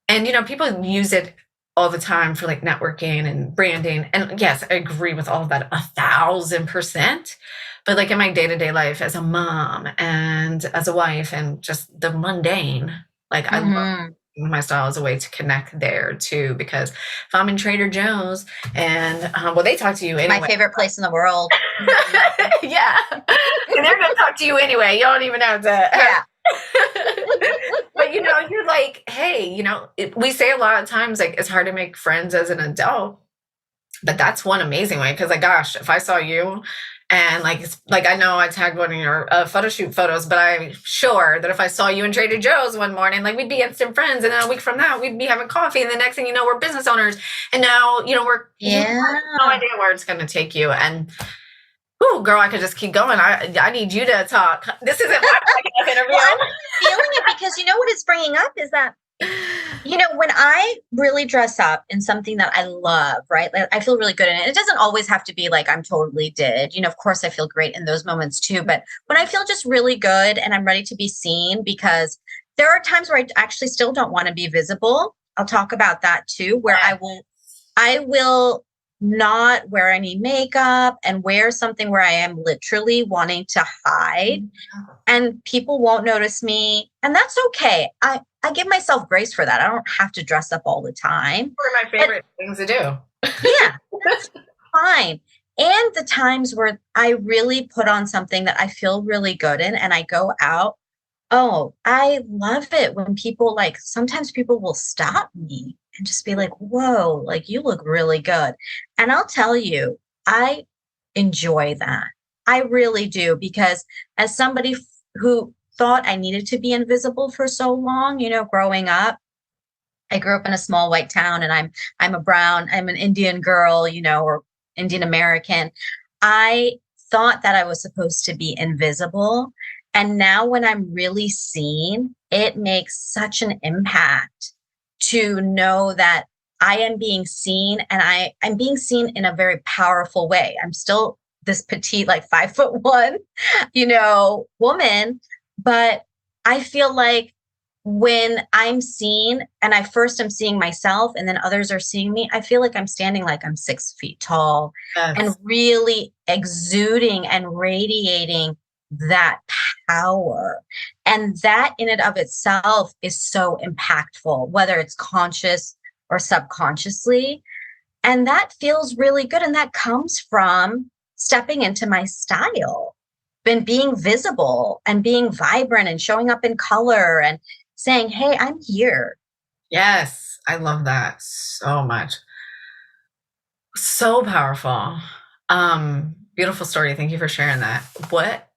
And And, people use it all the time for like networking and branding. And yes, I agree with all of that 1,000%. But like in my day-to-day life as a mom and as a wife and just the mundane, like I love my style as a way to connect there too, because if I'm in Trader Joe's and well, they talk to you anyway. My favorite place in the world. Yeah. And they're going to talk to you anyway. You don't even have to. Yeah. But you're like, hey, we say a lot of times, like, it's hard to make friends as an adult, but that's one amazing way. Cause like, gosh, if I saw you and like, I know I tagged one of your photo shoot photos, but I'm sure that if I saw you in Trader Joe's one morning, like we'd be instant friends. And then a week from that, we'd be having coffee. And the next thing you know, we're business owners. And now, you have no idea where it's going to take you. And ooh, girl, I could just keep going. I need you to talk. This isn't my interview. Well, I'm feeling it because what it's bringing up is that, when I really dress up in something that I love, right? Like, I feel really good in it. It doesn't always have to be like I'm totally did. Of course I feel great in those moments too. But when I feel just really good and I'm ready to be seen, because there are times where I actually still don't want to be visible. I'll talk about that too, where I will not wear any makeup and wear something where I am literally wanting to hide and people won't notice me. And that's okay. I give myself grace for that. I don't have to dress up all the time. One of my favorite things to do. Yeah, that's fine. And the times where I really put on something that I feel really good in and I go out. Oh, I love it when people sometimes people will stop me and just be like, whoa, like you look really good. And I'll tell you, I enjoy that. I really do, because as somebody who thought I needed to be invisible for so long, growing up, I grew up in a small white town and I'm an Indian girl, or Indian American. I thought that I was supposed to be invisible. And now when I'm really seen, it makes such an impact to know that I am being seen, and I'm being seen in a very powerful way. I'm still this petite, like 5'1", woman, but I feel like when I'm seen and I first am seeing myself and then others are seeing me, I feel like I'm standing like I'm 6 feet tall and really exuding and radiating that power. And that in and of itself is so impactful, whether it's conscious or subconsciously. And that feels really good. And that comes from stepping into my style and being visible and being vibrant and showing up in color and saying, hey, I'm here. Yes, I love that so much. So powerful. Beautiful story. Thank you for sharing that.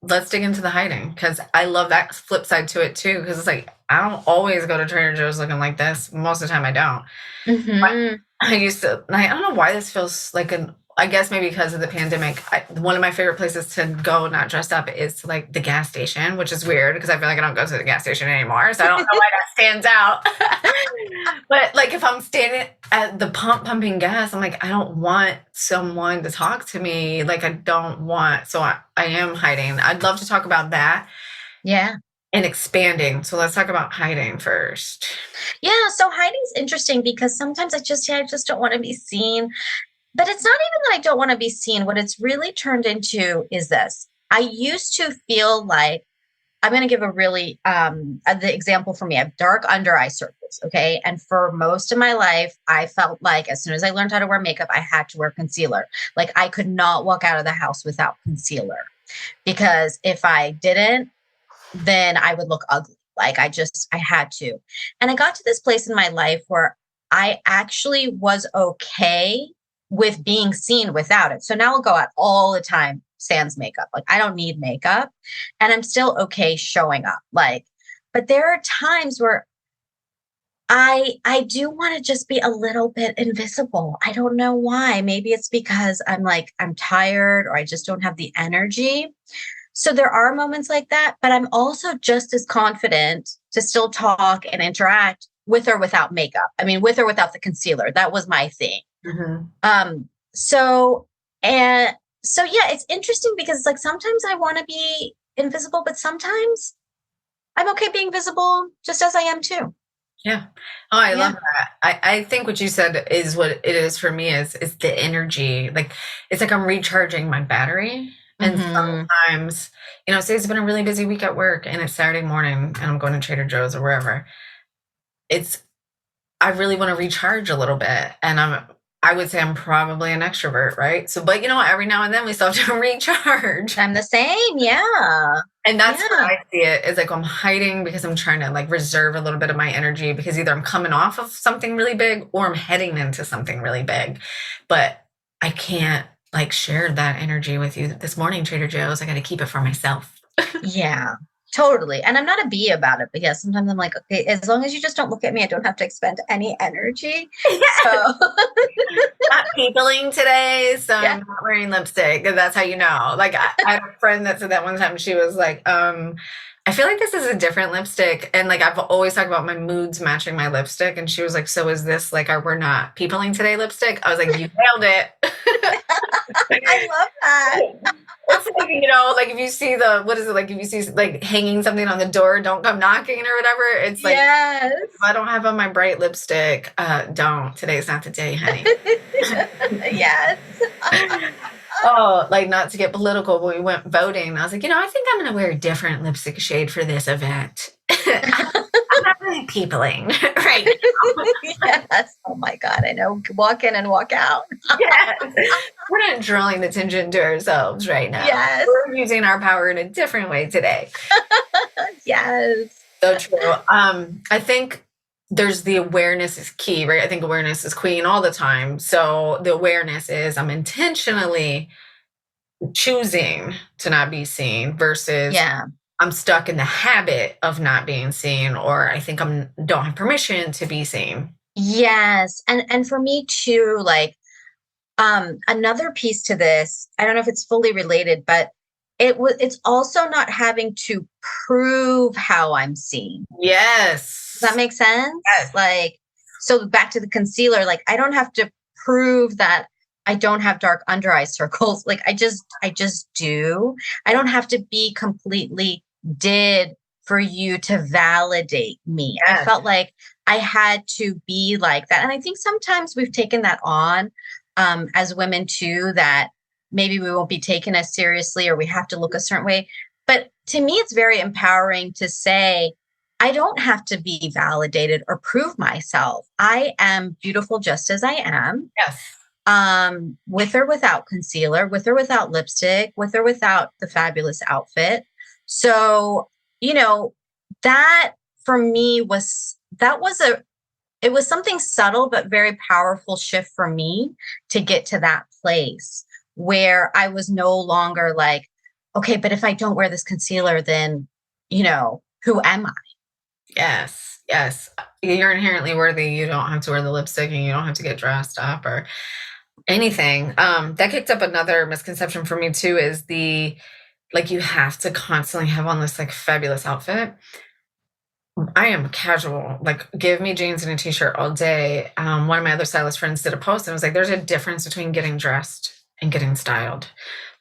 Let's dig into the hiding, because I love that flip side to it too. Because it's like, I don't always go to Trader Joe's looking like this. Most of the time I don't. I used to, I don't know why this feels like I guess maybe because of the pandemic, one of my favorite places to go not dressed up is to like the gas station, which is weird because I feel like I don't go to the gas station anymore. So I don't know why that stands out. But like if I'm standing at the pump pumping gas, I'm like, I don't want someone to talk to me. Like so I am hiding. I'd love to talk about that. Yeah. And expanding. So let's talk about hiding first. Yeah. So hiding's interesting because sometimes I just don't want to be seen. But it's not even that I don't want to be seen. What it's really turned into is this. I used to feel like, I'm going to give a really, the example for me. I have dark under eye circles. Okay. And for most of my life, I felt like as soon as I learned how to wear makeup, I had to wear concealer. Like I could not walk out of the house without concealer, because if I didn't, then I would look ugly. Like I had to. And I got to this place in my life where I actually was okay with being seen without it. So now I'll go out all the time, sans makeup. Like I don't need makeup and I'm still okay showing up. But there are times where I do want to just be a little bit invisible. I don't know why. Maybe it's because I'm tired or I just don't have the energy. So there are moments like that, but I'm also just as confident to still talk and interact with or without makeup. I mean, with or without the concealer. That was my thing. So yeah, it's interesting because it's like sometimes I want to be invisible, but sometimes I'm okay being visible just as I am too. Yeah. Oh, I love Yeah. that. I think what you said is what it is for me is the energy. Like it's like I'm recharging my battery. And Hmm. sometimes, say it's been a really busy week at work and it's Saturday morning and I'm going to Trader Joe's or wherever. It's I really want to recharge a little bit. And I would say I'm probably an extrovert, right? So, but every now and then we still have to recharge. I'm the same. Yeah. And that's what Yeah. I see it is like I'm hiding because I'm trying to like reserve a little bit of my energy because either I'm coming off of something really big or I'm heading into something really big. But I can't like share that energy with you this morning, Trader Joe's. I got to keep it for myself. Yeah. Totally. And I'm not a bee about it, but yeah, sometimes I'm like, okay, as long as you just don't look at me, I don't have to expend any energy. So Not peopling today, so yeah. I'm not wearing lipstick. And that's how you know. Like I had a friend that said that one time. She was like, I feel like this is a different lipstick. And like I've always talked about my moods matching my lipstick. And she was like, so is this like our we're not peopling today lipstick? I was like, you nailed it. I love that. It's like, like if you see what is it like if you see like hanging something on the door, don't come knocking or whatever. It's like Yes. if I don't have on my bright lipstick, don't. Today's not the day, honey. Yes. Oh, like not to get political, but we went voting. I was like, I think I'm going to wear a different lipstick shade for this event. I'm not really peopling right now. Yes. Oh my God. I know. Walk in and walk out. Yes. We're not drawing attention to ourselves right now. Yes. We're using our power in a different way today. Yes. So true. I think there's the awareness is key, right? I think awareness is queen all the time. So the awareness is I'm intentionally choosing to not be seen versus Yeah. I'm stuck in the habit of not being seen, or I think don't have permission to be seen. Yes. And for me too, like another piece to this, I don't know if it's fully related, but it's also not having to prove how I'm seen. Yes. Does that make sense? Yes. Like, so back to the concealer, like I don't have to prove that I don't have dark under eye circles. Like I just do. I don't have to be completely did for you to validate me. Yes. I felt like I had to be like that. And I think sometimes we've taken that on as women too, that maybe we won't be taken as seriously or we have to look a certain way. But to me, it's very empowering to say, I don't have to be validated or prove myself. I am beautiful just as I am. Yes. With or without concealer, with or without lipstick, with or without the fabulous outfit. So, that for me it was something subtle but very powerful shift for me to get to that place where I was no longer like, okay, but if I don't wear this concealer, then, who am I? Yes. Yes. You're inherently worthy. You don't have to wear the lipstick and you don't have to get dressed up or anything. That kicked up another misconception for me too, is like you have to constantly have on this like fabulous outfit. I am casual. Like, give me jeans and a t-shirt all day. One of my other stylist friends did a post and was like, there's a difference between getting dressed and getting styled.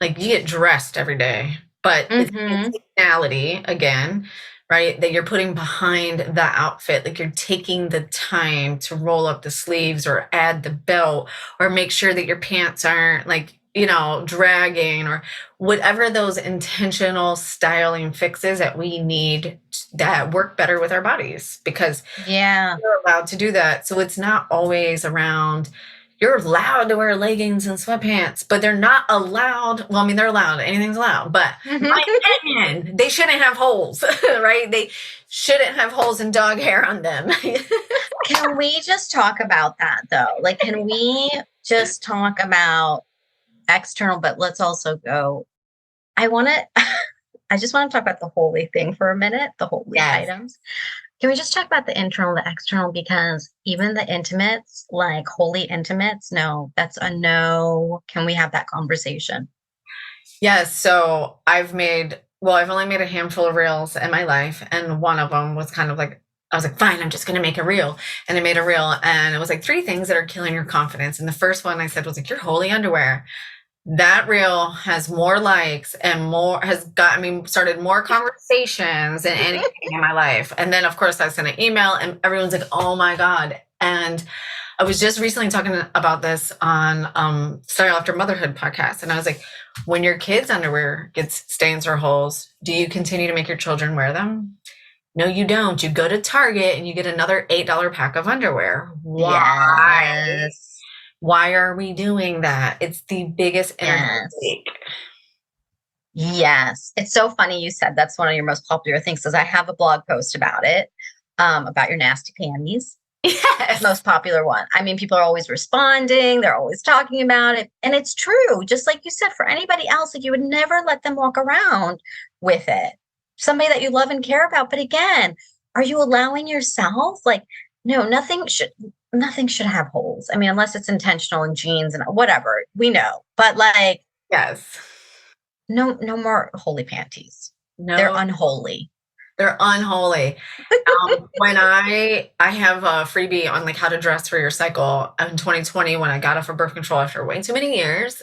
Like, you get dressed every day, but it's intentionality again, right? That you're putting behind the outfit. Like, you're taking the time to roll up the sleeves or add the belt or make sure that your pants aren't like, dragging or whatever those intentional styling fixes that we need that work better with our bodies because we're allowed to do that. So it's not always around you're allowed to wear leggings and sweatpants, but they're not allowed. Well, I mean, they're allowed. Anything's allowed. But my opinion, they shouldn't have holes, right? They shouldn't have holes and dog hair on them. Can we just talk about that though? Like, can we just talk about external, but let's also go. I just want to talk about the holy thing for a minute, the holy items. Can we just talk about the internal, the external? Because even the intimates, like holy intimates, no, that's a no. Can we have that conversation? Yes. So I've only made a handful of reels in my life. And one of them was kind of like, I was like, fine, I'm just going to make a reel. And I made a reel and it was like 3 things that are killing your confidence. And the first one I said was like, your holy underwear. That reel has more likes and started more conversations than anything in my life. And then, of course, I sent an email and everyone's like, oh my God. And I was just recently talking about this on Style After Motherhood podcast. And I was like, when your kids' underwear gets stains or holes, do you continue to make your children wear them? No, you don't. You go to Target and you get another $8 pack of underwear. Why? Yes. Why are we doing that? It's the biggest energy leak. Yes. It's so funny you said that's one of your most popular things, because I have a blog post about it, about your nasty panties. Yes. Most popular one. I mean, people are always responding. They're always talking about it. And it's true. Just like you said, for anybody else, like, you would never let them walk around with it. Somebody that you love and care about. But again, are you allowing yourself? Like, no, nothing should have holes. I mean, unless it's intentional in jeans and whatever, we know. But like, yes. No more holy panties. No. They're unholy. They're unholy. When I have a freebie on like how to dress for your cycle in 2020, when I got off of birth control after way too many years,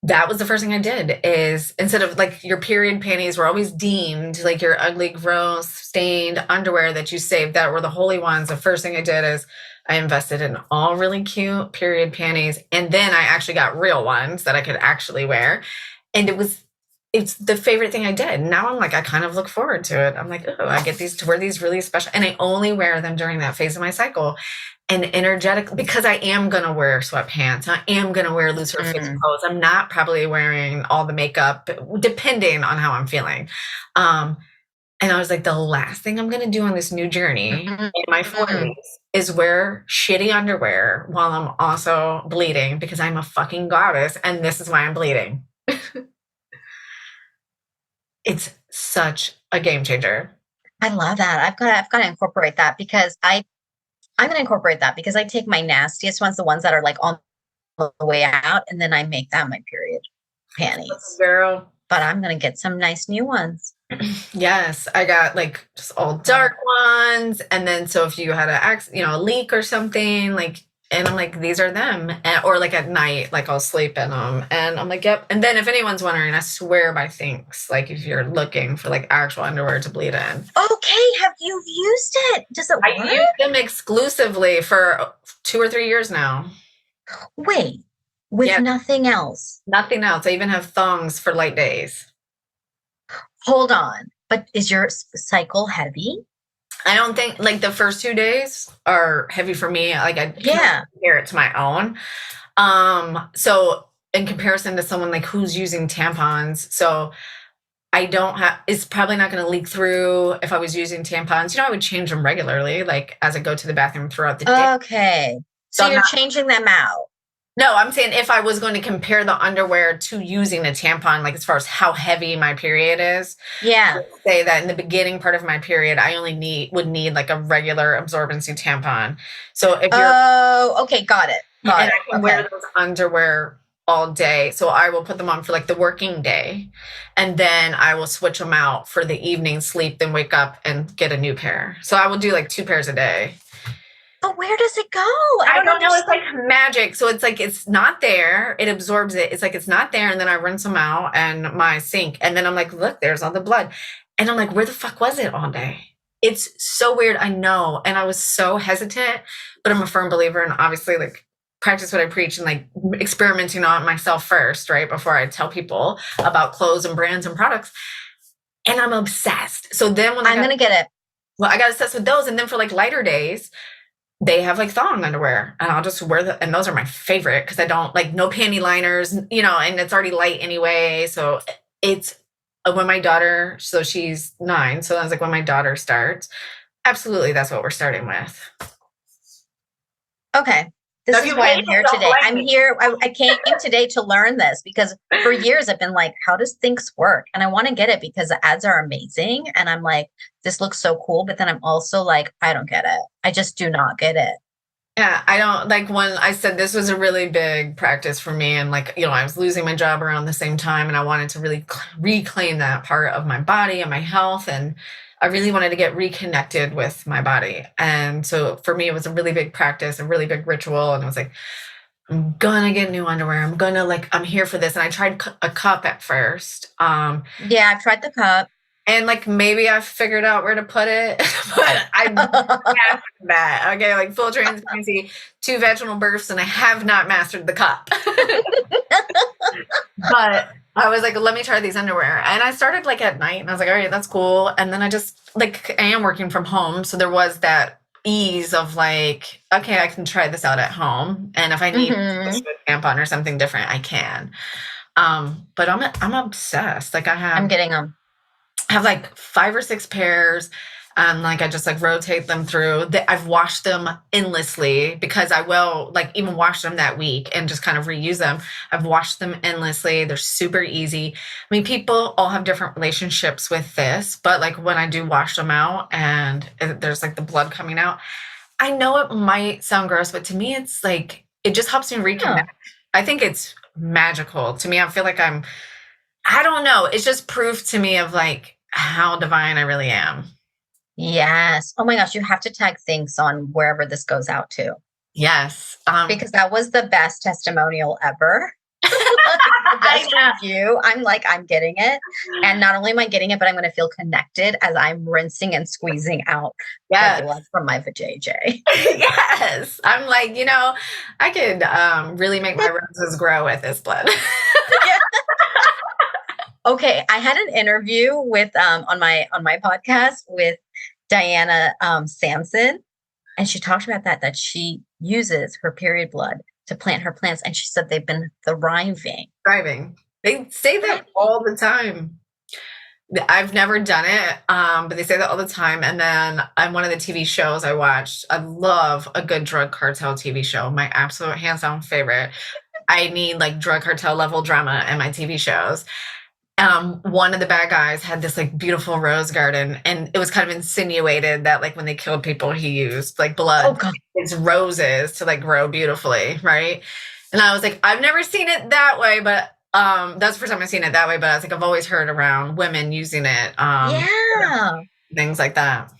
that was the first thing I did. Is instead of like your period panties were always deemed like your ugly, gross, stained underwear that you saved that were the holy ones. The first thing I did is I invested in all really cute period panties, and then I actually got real ones that I could actually wear, and it's the favorite thing I did. Now I'm like, I kind of look forward to it. I'm like, oh, I get to wear these really special, and I only wear them during that phase of my cycle. And energetic, because I am going to wear sweatpants. I am going to wear looser fitting clothes. I'm not probably wearing all the makeup, depending on how I'm feeling. And I was like, the last thing I'm going to do on this new journey in my 40s is wear shitty underwear while I'm also bleeding, because I'm a fucking goddess. And this is why I'm bleeding. It's such a game changer. I love that. I've got to incorporate that, because I'm going to incorporate that, because I take my nastiest ones, the ones that are like on the way out, and then I make that my period panties. Girl. But I'm going to get some nice new ones. Yes, I got like just all dark ones, and then so if you had a leak or something, like, and I'm like, these are them, or like at night, like I'll sleep in them, and I'm like, yep. And then if anyone's wondering, I swear by things, like if you're looking for like actual underwear to bleed in. Okay, have you used it? Does it work? I use them exclusively for 2 or 3 years now. Wait, with nothing else? Nothing else. I even have thongs for light days. Hold on, but is your cycle heavy? I don't think, like, the first 2 days are heavy for me. Like, I can't compare it to my own. So in comparison to someone like who's using tampons, so I don't have, it's probably not going to leak through if I was using tampons. I would change them regularly, like as I go to the bathroom throughout the day. Okay. So you're changing them out. No, I'm saying if I was going to compare the underwear to using a tampon, like as far as how heavy my period is. Yeah. I would say that in the beginning part of my period, I only would need like a regular absorbency tampon. So if you're... Oh, okay. Got it. I can wear those underwear all day. So I will put them on for like the working day, and then I will switch them out for the evening sleep, then wake up and get a new pair. So I will do like 2 pairs a day. But where does it go? I don't know. It's like magic. So it's like, it's not there. It absorbs it. It's like, it's not there. And then I rinse them out and my sink. And then I'm like, look, there's all the blood. And I'm like, where the fuck was it all day? It's so weird. I know. And I was so hesitant, but I'm a firm believer in obviously like practice what I preach and like experimenting on myself first, right? Before I tell people about clothes and brands and products. And I'm obsessed. So then when I'm going to get it. Well, I got obsessed with those. And then for like lighter days, they have like thong underwear, and I'll just wear and those are my favorite, because I don't like no panty liners, and it's already light anyway. So it's when my daughter, so she's 9. So I was like, when my daughter starts, absolutely. That's what we're starting with. Okay. This is why I'm here today. I'm here. I came today to learn this, because for years I've been like, how does things work? And I want to get it because the ads are amazing. And I'm like, this looks so cool. But then I'm also like, I don't get it. I just do not get it. Yeah, I don't like when I said this was a really big practice for me. And like, I was losing my job around the same time, and I wanted to really reclaim that part of my body and my health. And I really wanted to get reconnected with my body. And so for me, it was a really big practice, a really big ritual. And I was like, I'm gonna get new underwear. I'm here for this. And I tried a cup at first. Yeah, I've tried the cup. And like maybe I figured out where to put it, but I mastered that. Okay, like full transparency, 2 vaginal births, and I have not mastered the cup. But I was like, let me try these underwear. And I started like at night and I was like, all right, that's cool. And then I just like I am working from home. So there was that ease of like, okay, I can try this out at home. And if I need Mhm. a tampon or something different, I can. But I'm obsessed. Like I'm getting them. have like 5 or 6 pairs. Like I just like rotate them through. I've washed them endlessly because I will like even wash them that week and just kind of reuse them. I've washed them endlessly. They're super easy. I mean, people all have different relationships with this, but like when I do wash them out and there's like the blood coming out, I know it might sound gross, but to me, it's like, it just helps me reconnect. Yeah. I think it's magical to me. I feel like I don't know. It's just proof to me of like how divine I really am. Yes. Oh my gosh, you have to tag things on wherever this goes out to, Yes. because that was the best testimonial ever. The best review. I'm like, I'm getting it. And not only am I getting it, but I'm going to feel connected as I'm rinsing and squeezing out the blood from my vajayjay. Yes. I'm like, I could really make my roses grow with this blood. Yeah. Okay, I had an interview with on my podcast with Diana Sampson, and she talked about that she uses her period blood to plant her plants, and she said they've been thriving. Thriving. They say that all the time. I've never done it, but they say that all the time. And then on one of the TV shows I watched, I love a good drug cartel TV show. My absolute hands down favorite. I need like drug cartel level drama in my TV shows. One of the bad guys had this like beautiful rose garden, and it was kind of insinuated that like when they killed people, he used like blood, his roses to like grow beautifully, right? And I was like, I've never seen it that way, but that's the first time I've seen it that way. But I was like, I've always heard around women using it, Yeah, things like that.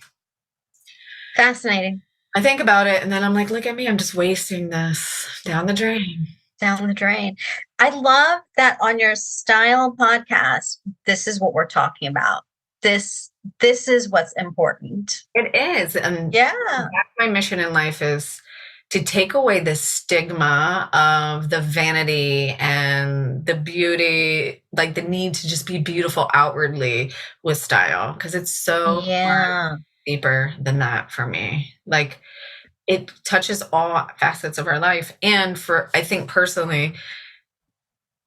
Fascinating. I think about it, and then I'm like, look at me, I'm just wasting this down the drain. Down the drain. I love that on your style podcast, this is what we're talking about. This is what's important. It is. And yeah, my mission in life is to take away the stigma of the vanity and the beauty, like the need to just be beautiful outwardly with style, because it's so much deeper than that for me. Like it touches all facets of our life. And I think personally,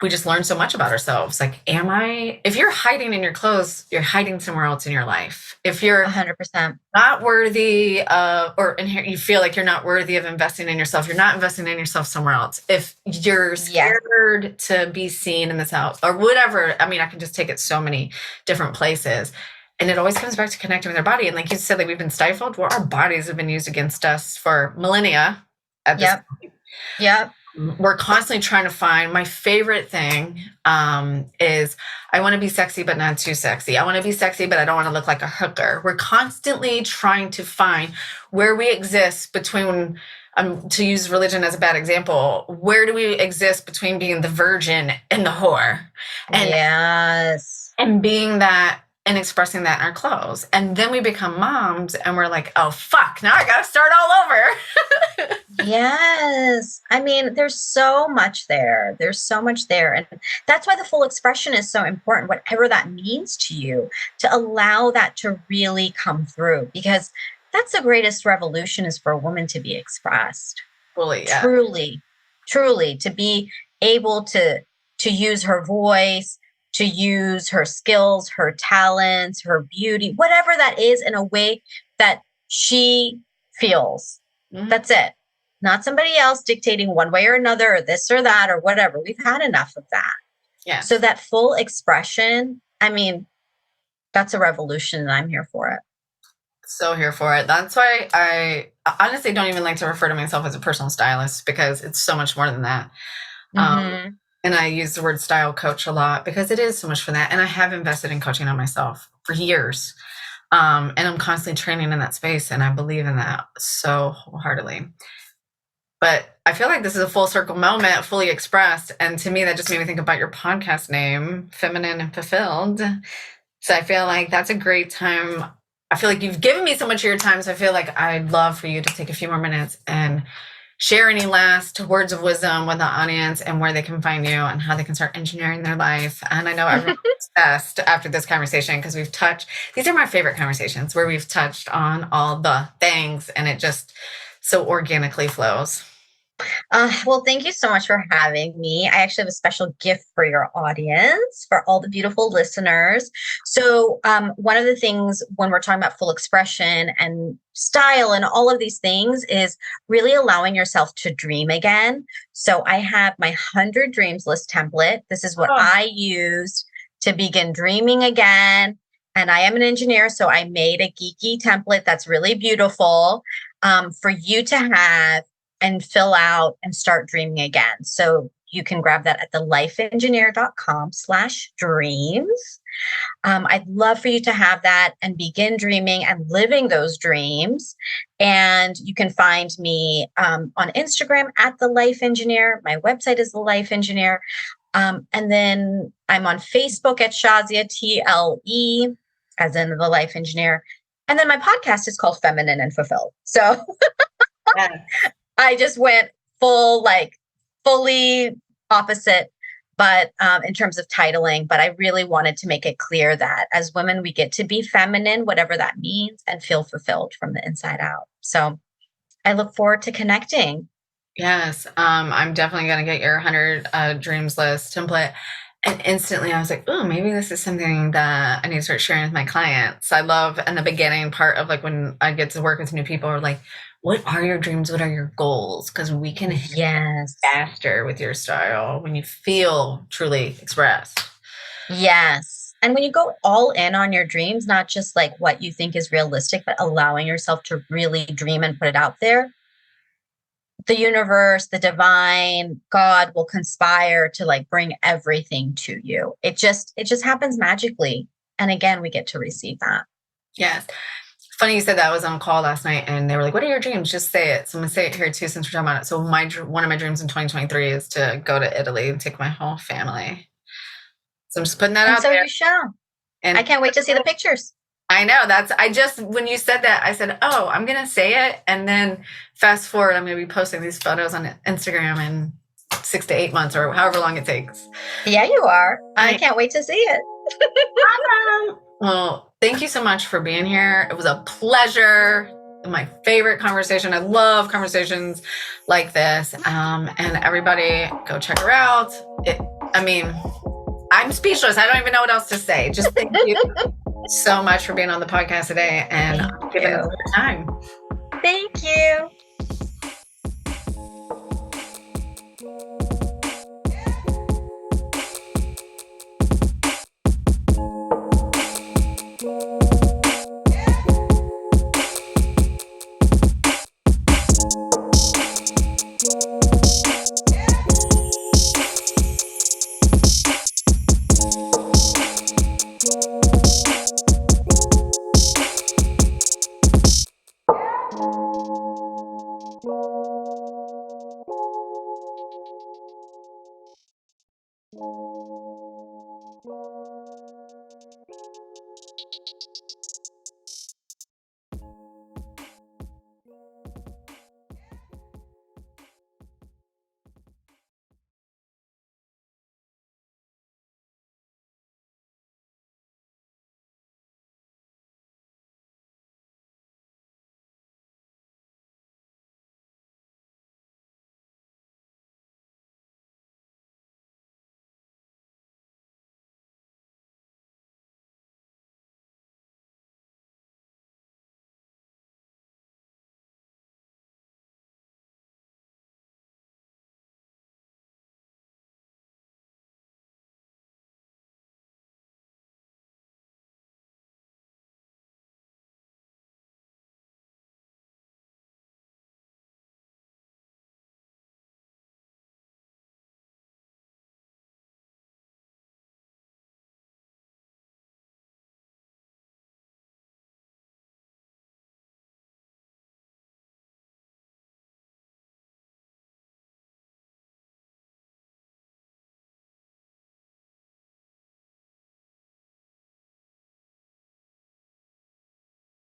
we just learn so much about ourselves. Like, if you're hiding in your clothes, you're hiding somewhere else in your life. If you're 100% not worthy of, you feel like you're not worthy of investing in yourself, you're not investing in yourself somewhere else. If you're scared to be seen in this house or whatever, I mean, I can just take it so many different places. And it always comes back to connecting with our body. And like you said, like we've been stifled. Well, our bodies have been used against us for millennia at this point. Yep. We're constantly trying to find, my favorite thing is I want to be sexy, but not too sexy. I want to be sexy, but I don't want to look like a hooker. We're constantly trying to find where we exist between, to use religion as a bad example, where do we exist between being the virgin and the whore? And, and being that and expressing that in our clothes. And then we become moms and we're like, oh, fuck, now I got to start all over. Yes. I mean, there's so much there. There's so much there. And that's why the full expression is so important, whatever that means to you, to allow that to really come through, because that's the greatest revolution, is for a woman to be expressed. Fully, yeah. Truly, to be able to use her voice, to use her skills, her talents, her beauty, whatever that is, in a way that she feels. Mm-hmm. That's it. Not somebody else dictating one way or another, or this or that, or whatever. We've had enough of that. Yeah. So that full expression, I mean, that's a revolution, and I'm here for it. So here for it. That's why I honestly don't even like to refer to myself as a personal stylist, because it's so much more than that. Mm-hmm. And I use the word style coach a lot because it is so much for that. And I have invested in coaching on myself for years. And I'm constantly training in that space. And I believe in that so wholeheartedly. But I feel like this is a full circle moment, fully expressed. And to me, that just made me think about your podcast name, Feminine and Fulfilled. So I feel like that's a great time. I feel like you've given me so much of your time. So I feel like I'd love for you to take a few more minutes and share any last words of wisdom with the audience and where they can find you and how they can start engineering their life. And I know everyone's obsessed after this conversation because these are my favorite conversations where we've touched on all the things and it just so organically flows. Well, thank you so much for having me. I actually have a special gift for your audience, for all the beautiful listeners. So, one of the things when we're talking about full expression and style and all of these things is really allowing yourself to dream again. So, I have my 100 Dreams list template. This is what I used to begin dreaming again. And I am an engineer, so I made a geeky template that's really beautiful for you to have and fill out and start dreaming again. So you can grab that at thelifeengineer.com/dreams. I'd love for you to have that and begin dreaming and living those dreams. And you can find me on Instagram at The Life Engineer. My website is The Life Engineer. And then I'm on Facebook at Shazia, TLE, as in The Life Engineer. And then my podcast is called Feminine and Fulfilled. So I just went fully opposite, but in terms of titling, but I really wanted to make it clear that as women, we get to be feminine, whatever that means, and feel fulfilled from the inside out. So I look forward to connecting. Yes. I'm definitely going to get your 100 Dreams list template. And instantly I was like, oh, maybe this is something that I need to start sharing with my clients. I love in the beginning part of like when I get to work with new people or like, what are your dreams? What are your goals? Because we can hit faster with your style when you feel truly expressed. Yes. And when you go all in on your dreams, not just like what you think is realistic, but allowing yourself to really dream and put it out there, the universe, the divine, God will conspire to like bring everything to you. It just happens magically. And again, we get to receive that. Yes. Funny you said that. I was on a call last night and they were like, what are your dreams? Just say it. So I'm going to say it here too, since we're talking about it. So one of my dreams in 2023 is to go to Italy and take my whole family. So I'm just putting that out there. So you shall. And I can't wait to see the pictures. I know when you said that, I said, oh, I'm going to say it. And then fast forward, I'm going to be posting these photos on Instagram in 6 to 8 months or however long it takes. Yeah, you are. I can't wait to see it. Well, thank you so much for being here. It was a pleasure. My favorite conversation. I love conversations like this. And everybody go check her out. I'm speechless. I don't even know what else to say. Just thank you so much for being on the podcast today and giving us your time. Thank you.